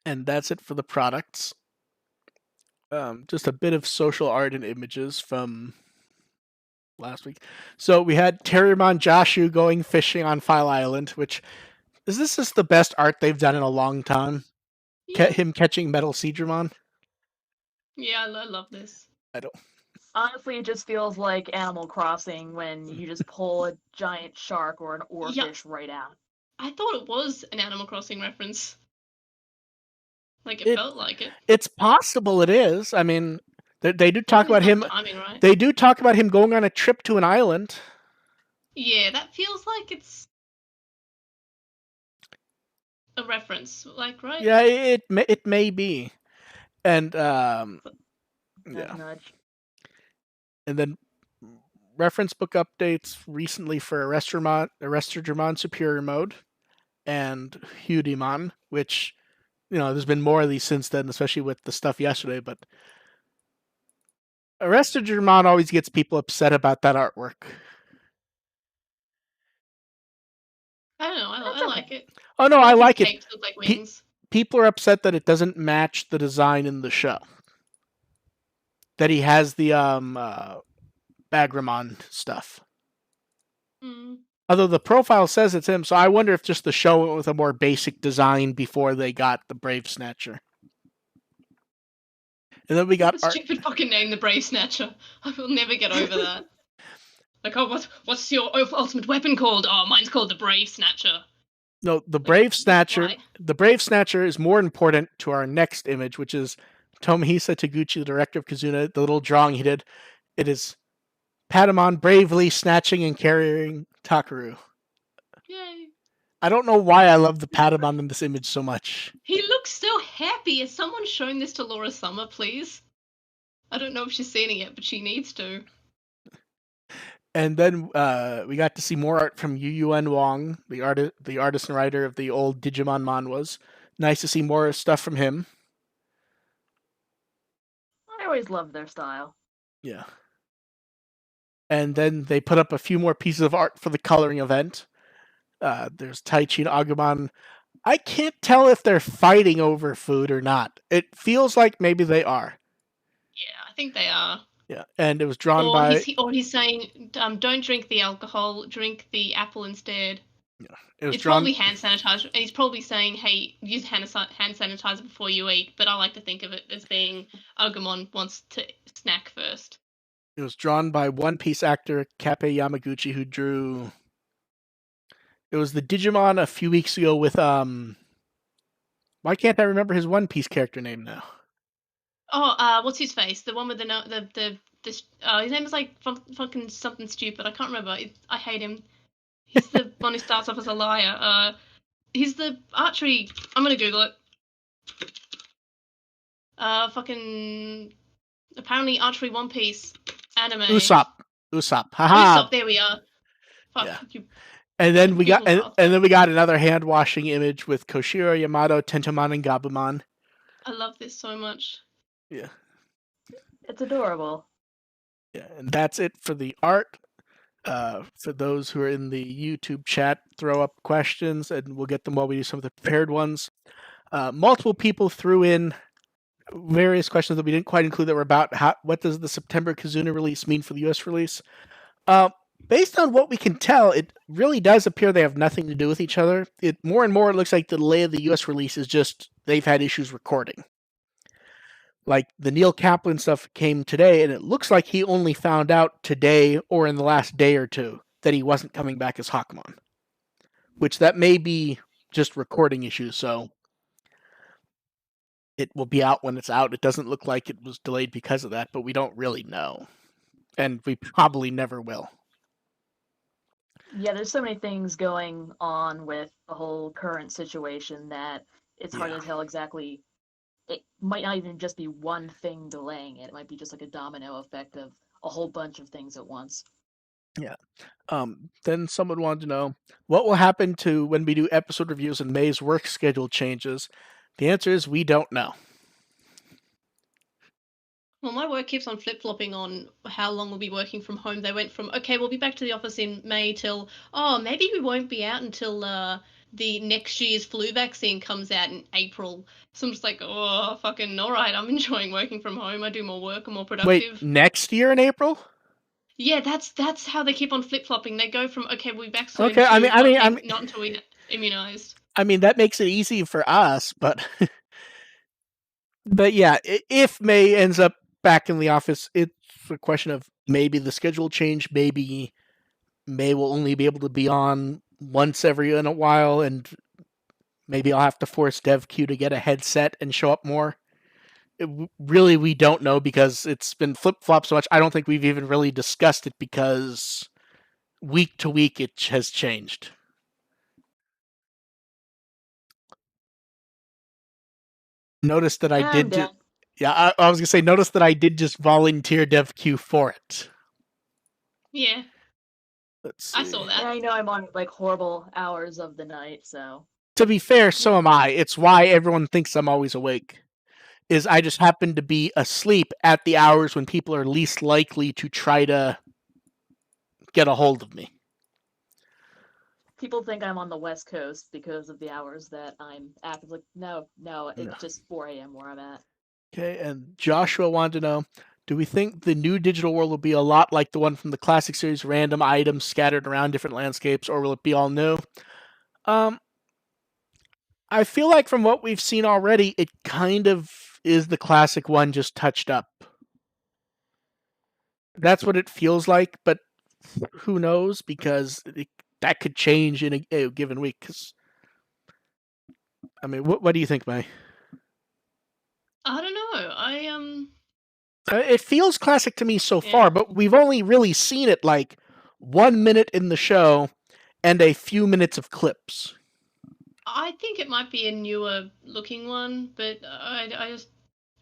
And that's it for the products. Just a bit of social art and images from last week. So we had Terriermon Joshu going fishing on File Island, which is this just the best art they've done in a long time? Yeah. Him catching Metal Seadramon. Yeah, I love this. I don't. Honestly, it just feels like Animal Crossing when you just pull a giant shark or an oarfish right out. I thought it was an Animal Crossing reference. Like, it felt like it. It's possible it is. I mean, they do talk about him. Timing, right? They do talk about him going on a trip to an island. Yeah, that feels like it's a reference, like, right? Yeah, it may be, and yeah. Nudge. And then reference book updates recently for Arresterdramon Superior Mode and Hudimon, which, there's been more of these since then, especially with the stuff yesterday, but Arresterdramon always gets people upset about that artwork. I don't know, I like it. Oh no, I like it. Look like wings. People are upset that it doesn't match the design in the show. That he has the Bagramon stuff. Although the profile says it's him, so I wonder if just the show went with a more basic design before they got the Brave Snatcher. And then we got stupid fucking name, the Brave Snatcher. I will never get over that. Like, oh, what's your ultimate weapon called? Oh, mine's called the Brave Snatcher. No, the Brave Snatcher. Why? The Brave Snatcher is more important to our next image, which is Tomohisa Taguchi, the director of Kizuna. The little drawing he did. It is Patamon bravely snatching and carrying Takaru. Yay! I don't know why I love the Patamon in this image so much. He looks so happy. Has someone shown this to Laura Summer, please? I don't know if she's seen it yet, but she needs to. And then we got to see more art from Yuen Wong, the artist and writer of the old Digimon manhwas. Nice to see more stuff from him. I always loved their style. Yeah. And then they put up a few more pieces of art for the coloring event. There's Taichi and Agumon. I can't tell if they're fighting over food or not. It feels like maybe they are. Yeah, I think they are. Yeah, and it was drawn by... He's saying, don't drink the alcohol, drink the apple instead. Yeah, it's probably hand sanitizer. And he's probably saying, hey, use hand sanitizer before you eat, but I like to think of it as being Agumon wants to snack first. It was drawn by One Piece actor Kappei Yamaguchi, who drew... It was the Digimon a few weeks ago with... Why can't I remember his One Piece character name now? Oh, what's his face? The one with the this. His name is like fucking something stupid. I can't remember. I hate him. He's the one who starts off as a liar. He's the archery. I'm gonna Google it. Fucking apparently archery One Piece anime. Usopp. Haha. Usopp. There we are. Fuck Yeah. you. And then we got Google and then we got another hand washing image with Koshiro, Yamato, Tentomon, and Gabumon. I love this so much. Yeah. It's adorable. Yeah, and that's it for the art. For those who are in the YouTube chat, throw up questions and we'll get them while we do some of the prepared ones. Multiple people threw in various questions that we didn't quite include that were about what does the September Kizuna release mean for the US release? Based on what we can tell, it really does appear they have nothing to do with each other. It more and more looks like the delay of the US release is just they've had issues recording. Like the Neil Kaplan stuff came today, and it looks like he only found out today or in the last day or two that he wasn't coming back as Hawkmon. Which that may be just recording issues, so it will be out when it's out. It doesn't look like it was delayed because of that, but we don't really know. And we probably never will. Yeah, there's so many things going on with the whole current situation that it's hard Yeah. to tell exactly. It might not even just be one thing delaying it. It might be just like a domino effect of a whole bunch of things at once. Yeah. Then someone wanted to know what will happen to when we do episode reviews and May's work schedule changes. The answer is we don't know. Well, my work keeps on flip-flopping on how long we'll be working from home. They went from, okay, we'll be back to the office in May till, oh, maybe we won't be out until the next year's flu vaccine comes out in April. So I'm just like, oh, fucking all right, I'm enjoying working from home. I do more work, I'm more productive. Wait, next year in April? Yeah, that's how they keep on flip-flopping. They go from, okay, we'll be back soon Okay, to, not until we get immunized. I mean, that makes it easy for us, but but yeah, if May ends up back in the office, it's a question of maybe the schedule change, maybe May will only be able to be on once every in a while, and maybe I'll have to force Devkyu to get a headset and show up more. Really, we don't know because it's been flip-flop so much. I don't think we've even really discussed it because week to week it has changed. Notice that I did. I was gonna say. Notice that I did just volunteer Devkyu for it. Yeah. Let's see. I saw that. Yeah, I know I'm on like horrible hours of the night, so. To be fair, so am I. It's why everyone thinks I'm always awake. Is I just happen to be asleep at the hours when people are least likely to try to get a hold of me. People think I'm on the West Coast because of the hours that I'm active. Like, no, it's just 4 a.m. where I'm at. Okay, and Joshua wanted to know, do we think the new digital world will be a lot like the one from the classic series, random items scattered around different landscapes, or will it be all new? I feel like from what we've seen already, it kind of is the classic one just touched up. That's what it feels like, but who knows, because that could change in a given week. Cause, I mean, what do you think, May? I don't know. It feels classic to me so far, but we've only really seen it like 1 minute in the show and a few minutes of clips. I think it might be a newer looking one, but I just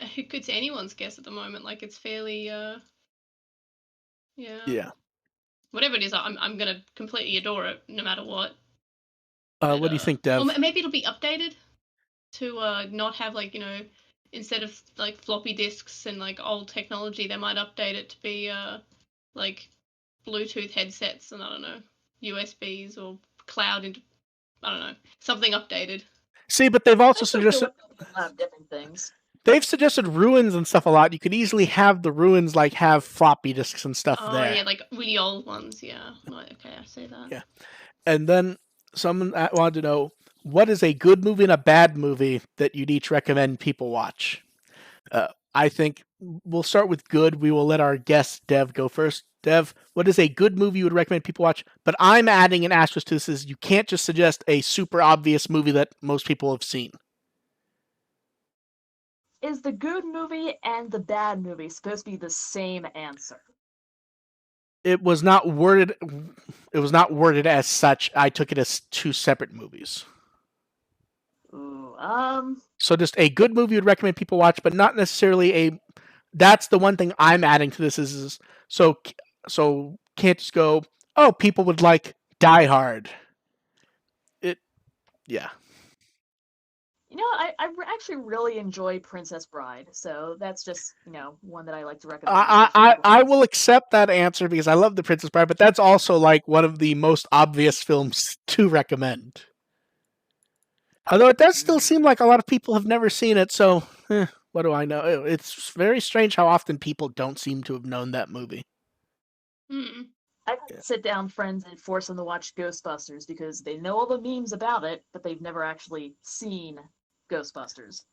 it's anyone's guess at the moment. Like it's fairly Yeah. Whatever it is, I'm gonna completely adore it no matter what. What do you think, Dev? Or maybe it'll be updated to not have like, you know, instead of like floppy disks and like old technology, they might update it to be like Bluetooth headsets and I don't know, USBs or cloud into, I don't know, something updated. See, but they've also suggested a lot of different things. They've suggested ruins and stuff a lot. You could easily have the ruins like have floppy disks and stuff there. Oh yeah, like really old ones. Yeah. Okay, I see that. Yeah, and then someone wanted to know what is a good movie and a bad movie that you'd each recommend people watch. I think we'll start with good. We will let our guest Dev go first. Dev, what is a good movie you would recommend people watch? But I'm adding an asterisk to this: is you can't just suggest a super obvious movie that most people have seen. is the good movie and the bad movie supposed to be the same answer? It was not worded. It was not worded as such. I took it as two separate movies. Ooh, So just a good movie you'd recommend people watch, but not necessarily a. That's the one thing I'm adding to this is so can't just go. Oh, people would like Die Hard. Yeah. I actually really enjoy Princess Bride, so that's just one that I like to recommend. Especially people I will accept that answer because I love The Princess Bride, but that's also like one of the most obvious films to recommend. Although it does still seem like a lot of people have never seen it, so what do I know? It's very strange how often people don't seem to have known that movie. I sit down friends and force them to watch Ghostbusters because they know all the memes about it, but they've never actually seen Ghostbusters.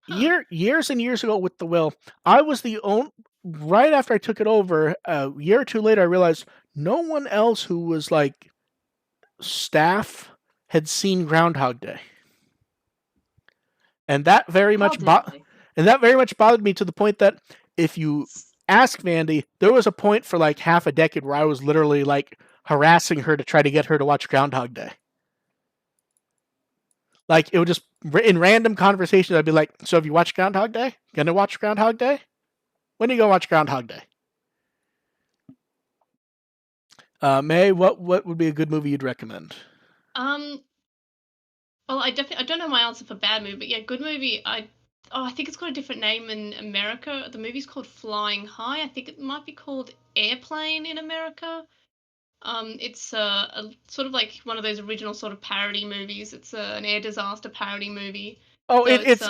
Years and years ago with The Will, I was the only. Right after I took it over, a year or two later, I realized no one else who was like staff had seen Groundhog Day, and that very much bothered me to the point that if you ask Vandy, there was a point for like half a decade where I was literally like harassing her to try to get her to watch Groundhog Day. Like it would just in random conversations, I'd be like, "So have you watched Groundhog Day? Gonna watch Groundhog Day? When do you go watch Groundhog Day?" May, what would be a good movie you'd recommend? Well, I don't know my answer for bad movie, but yeah, good movie. I think it's got a different name in America. The movie's called Flying High. I think it might be called Airplane in America. It's a sort of like one of those original sort of parody movies. It's an air disaster parody movie. Oh, So it's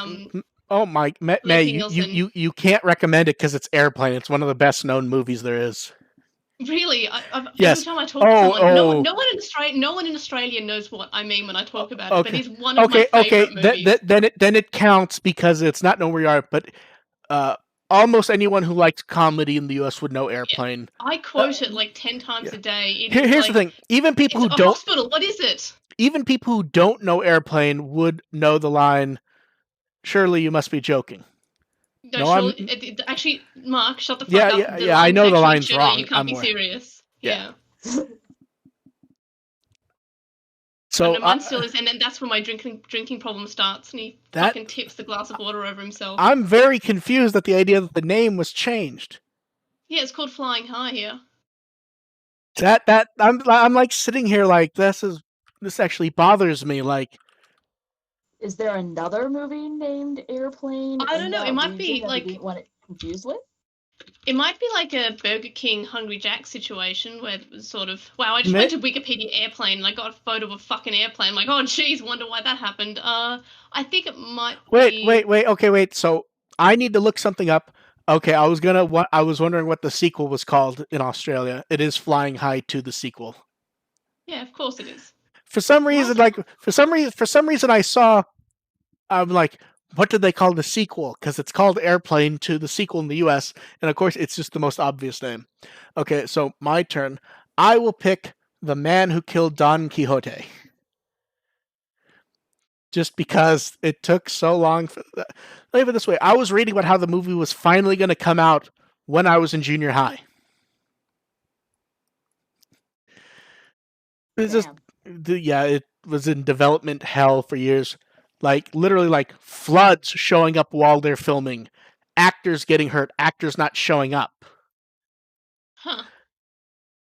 oh my May, you can't recommend it because it's Airplane. It's one of the best known movies there is. Really, Yes. Every time I talk to someone, no one in Australia knows what I mean when I talk about it. But it's one of my favorite movies. Then it counts because it's not known where you are. But almost anyone who likes comedy in the U.S. would know Airplane. Yeah. I quote it like 10 times a day. Here's the thing: even people who don't hospital, what is it? Even people who don't know Airplane would know the line. Surely you must be joking. No, actually, Mark, shut the fuck up. Yeah. I know the line's wrong. You can't be serious. Yeah. So mine still is, and then that's when my drinking problem starts, and he fucking tips the glass of water over himself. I'm very confused at the idea that the name was changed. Yeah, it's called Flying High here. I'm like sitting here like this actually bothers me. Like, is there another movie named Airplane? I don't know. It might be like you want it confused with. It might be like a Burger King Hungry Jack situation where it was sort of, wow, I just went to Wikipedia Airplane and I got a photo of a fucking airplane. I'm like, oh, geez, wonder why that happened. I think it might be... Wait. So I need to look something up. Okay, I was wondering what the sequel was called in Australia. It is Flying High to the sequel. Yeah, of course it is. For some reason, I saw, I'm like, what did they call the sequel? Because it's called Airplane to the sequel in the US, and of course it's just the most obvious name. Okay, so my turn. I will pick The Man Who Killed Don Quixote. Just because it took so long. Let me put it this way. I was reading about how the movie was finally going to come out when I was in junior high. It was in development hell for years. Like, literally, like, floods showing up while they're filming. Actors getting hurt. Actors not showing up. Huh.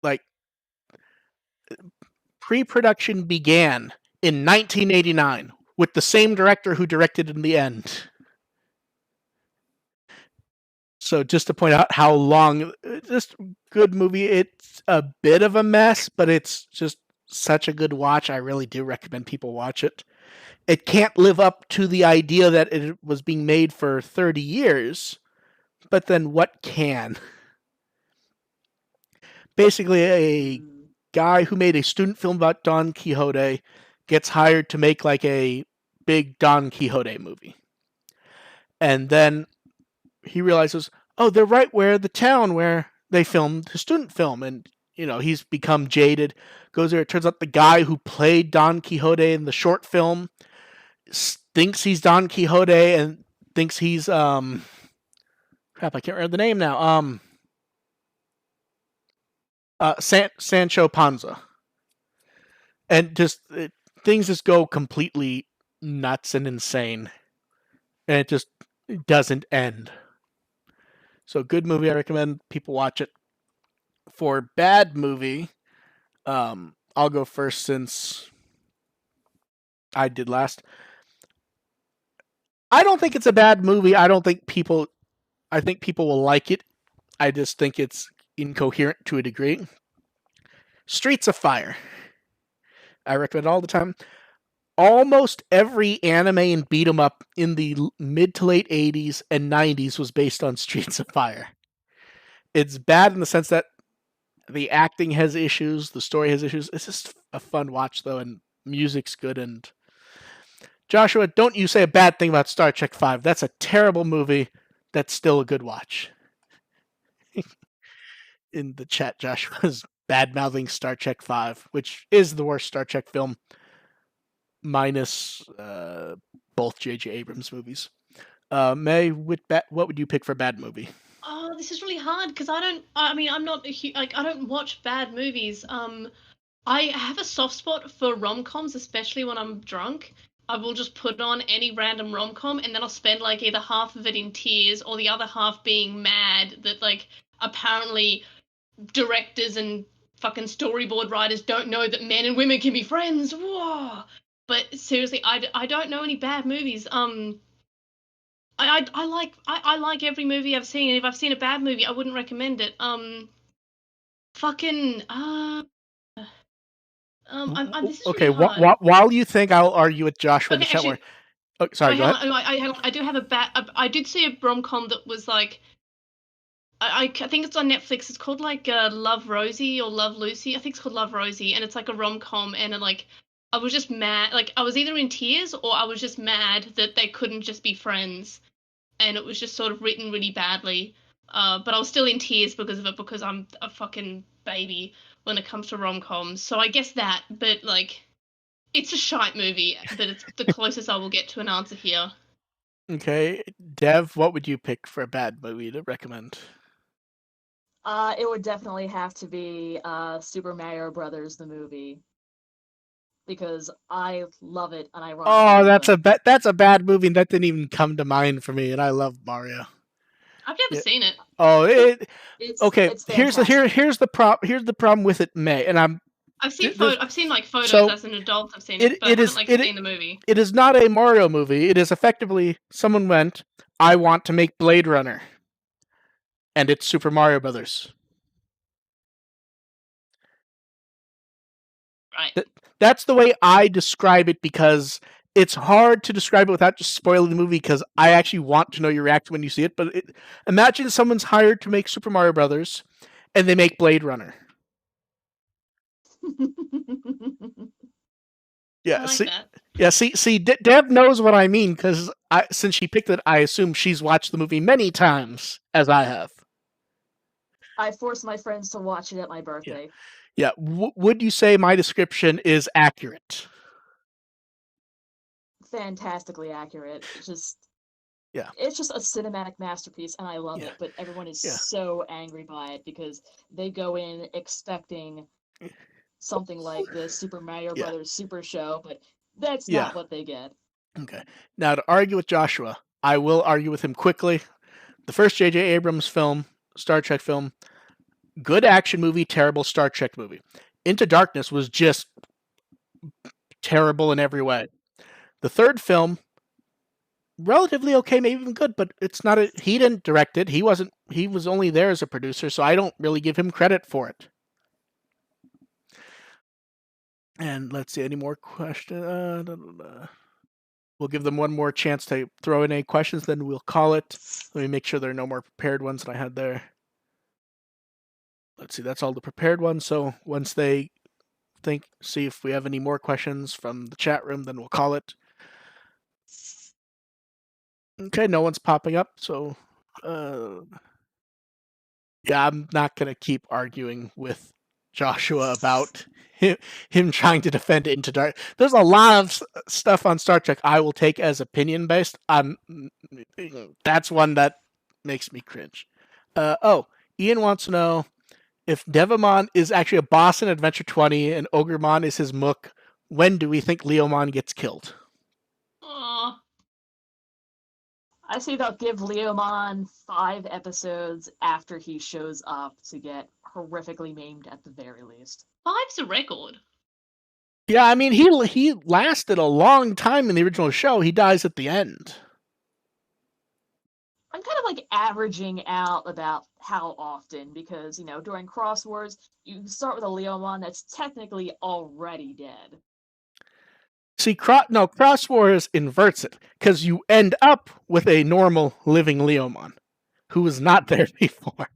Like, pre-production began in 1989 with the same director who directed in the end. So just to point out how long, just good movie. It's a bit of a mess, but it's just such a good watch. I really do recommend people watch it. It can't live up to the idea that it was being made for 30 years, but then what can? Basically, a guy who made a student film about Don Quixote gets hired to make like a big Don Quixote movie. And then he realizes, oh, they're right where the town where they filmed the student film. And, he's become jaded, goes there. It turns out the guy who played Don Quixote in the short film thinks he's Don Quixote, and thinks he's crap, I can't remember the name now. Sancho Panza, and things just go completely nuts and insane, and it just doesn't end. So, good movie. I recommend people watch it. For bad movie, I'll go first since I did last. I don't think it's a bad movie. I think people will like it. I just think it's incoherent to a degree. Streets of Fire. I recommend it all the time. Almost every anime and beat 'em up in the mid to late 80s and 90s was based on Streets of Fire. It's bad in the sense that the acting has issues, the story has issues. It's just a fun watch though, and music's good. And Joshua, don't you say a bad thing about Star Trek V. That's a terrible movie. That's still a good watch. In the chat, Joshua's bad mouthing Star Trek V, which is the worst Star Trek film, minus both J.J. Abrams movies. May, what would you pick for bad movie? Oh, this is really hard because I'm not I don't watch bad movies. I have a soft spot for rom-coms, especially when I'm drunk. I will just put on any random rom-com and then I'll spend like either half of it in tears or the other half being mad that like apparently directors and fucking storyboard writers don't know that men and women can be friends. Whoa. But seriously, I don't know any bad movies. I like every movie I've seen. If I've seen a bad movie, I wouldn't recommend it. Fucking this is Okay, really hard. while you think, I'll argue with Joshua in Okay, the chat. actually, Oh, sorry, go ahead. I do have I did see a rom-com that was like I think it's on Netflix. It's called like Love Rosie or Love Lucy. I think it's called Love Rosie, and it's like a rom-com, and like I was just mad. Like I was either in tears or I was just mad that they couldn't just be friends, and it was just sort of written really badly. But I was still in tears because of it because I'm a fucking baby when it comes to rom-coms. So I guess that, but like it's a shite movie, but it's the closest I will get to an answer here. Okay, Dev, what would you pick for a bad movie to recommend? It would definitely have to be Super Mario Brothers the movie because I love it and Oh, ironically that's a bad movie, and that didn't even come to mind for me. And I love Mario. I've never seen it. Oh, okay. It's fantastic. Here's the problem with it, May, and I've seen I've seen like photos so as an adult. I've seen it, but I haven't seen the movie. It is not a Mario movie. It is effectively someone went, I want to make Blade Runner, and it's Super Mario Brothers. Right. That's the way I describe it because it's hard to describe it without just spoiling the movie because I actually want to know your reaction when you see it. But imagine someone's hired to make Super Mario Brothers, and they make Blade Runner. Yeah, I like that. Yeah, see, Deb knows what I mean because since she picked it, I assume she's watched the movie many times, as I have. I forced my friends to watch it at my birthday. Yeah. Would you say my description is accurate? Fantastically accurate. It's just Yeah. It's just a cinematic masterpiece, and I love it. But everyone is so angry by it because they go in expecting something like the Super Mario Brothers Super Show, but that's not what they get. Okay. Now, to argue with Joshua, I will argue with him quickly. The first J.J. Abrams film, Star Trek film, good action movie, terrible Star Trek movie. Into Darkness was just terrible in every way. The third film, relatively okay, maybe even good, but it's not he didn't direct it. He was only there as a producer, so I don't really give him credit for it. And let's see, any more questions? We'll give them one more chance to throw in any questions, then we'll call it. Let me make sure there are no more prepared ones that I had there. Let's see, that's all the prepared ones. So once they see if we have any more questions from the chat room, then we'll call it. Okay, no one's popping up, so yeah, I'm not gonna keep arguing with Joshua about him trying to defend Into Dark. There's a lot of stuff on Star Trek I will take as opinion based. That's one that makes me cringe. Ian wants to know if Devimon is actually a boss in Adventure 20 and Ogremon is his mook. When do we think Leomon gets killed? Aw. I say they'll give Leomon 5 episodes after he shows up to get horrifically maimed at the very least. 5's a record. Yeah, I mean he lasted a long time in the original show. He dies at the end. I'm kind of like averaging out about how often because, during Cross Wars, you start with a Leomon that's technically already dead. See, Cross Wars inverts it because you end up with a normal living Leomon who was not there before.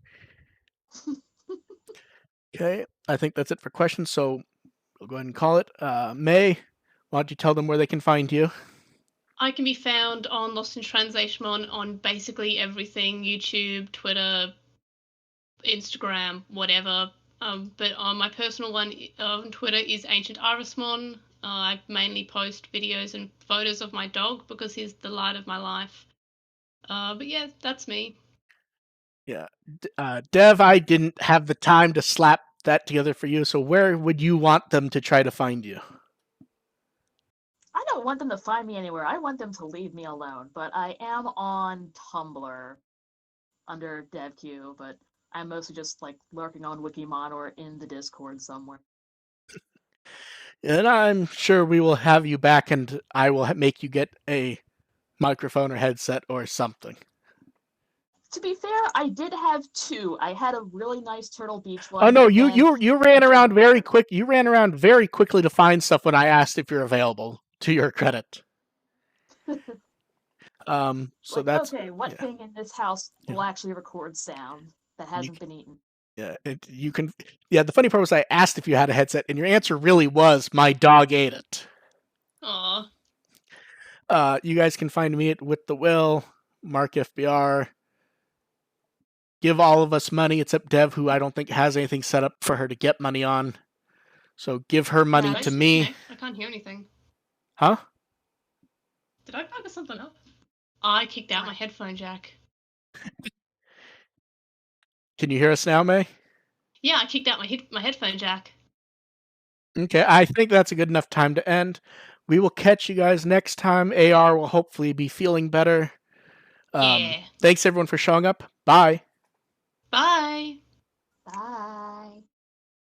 Okay, I think that's it for questions. So we'll go ahead and call it. May, why don't you tell them where they can find you? I can be found on Lost in Translation on basically everything: YouTube, Twitter, Instagram, whatever. But on my personal one on Twitter is Ancient Irismon. I mainly post videos and photos of my dog because he's the light of my life. But yeah, that's me. Yeah, Dev, I didn't have the time to slap that together for you. So where would you want them to try to find you? I don't want them to find me anywhere. I want them to leave me alone. But I am on Tumblr under Devkyu, but I'm mostly just like lurking on Wikimon or in the Discord somewhere. And I'm sure we will have you back, and I will make you get a microphone or headset or something. To be fair, I did have 2. I had a really nice Turtle Beach one. Oh no, you ran around very quick. You ran around very quickly to find stuff when I asked if you're available. To your credit. So that's okay. What thing in this house will actually record sound that hasn't been eaten? Yeah, you can. Yeah, the funny part was I asked if you had a headset, and your answer really was my dog ate it. Aw. You guys can find me at With the Will, Mark FBR. Give all of us money except Dev, who I don't think has anything set up for her to get money on. So give her money to me. I can't hear anything. Huh? Did I bugger something up? I kicked out my headphone jack. Can you hear us now, May? Yeah, I kicked out my headphone jack. Okay, I think that's a good enough time to end. We will catch you guys next time. AR will hopefully be feeling better. Yeah. Thanks everyone for showing up. Bye. Bye. Bye.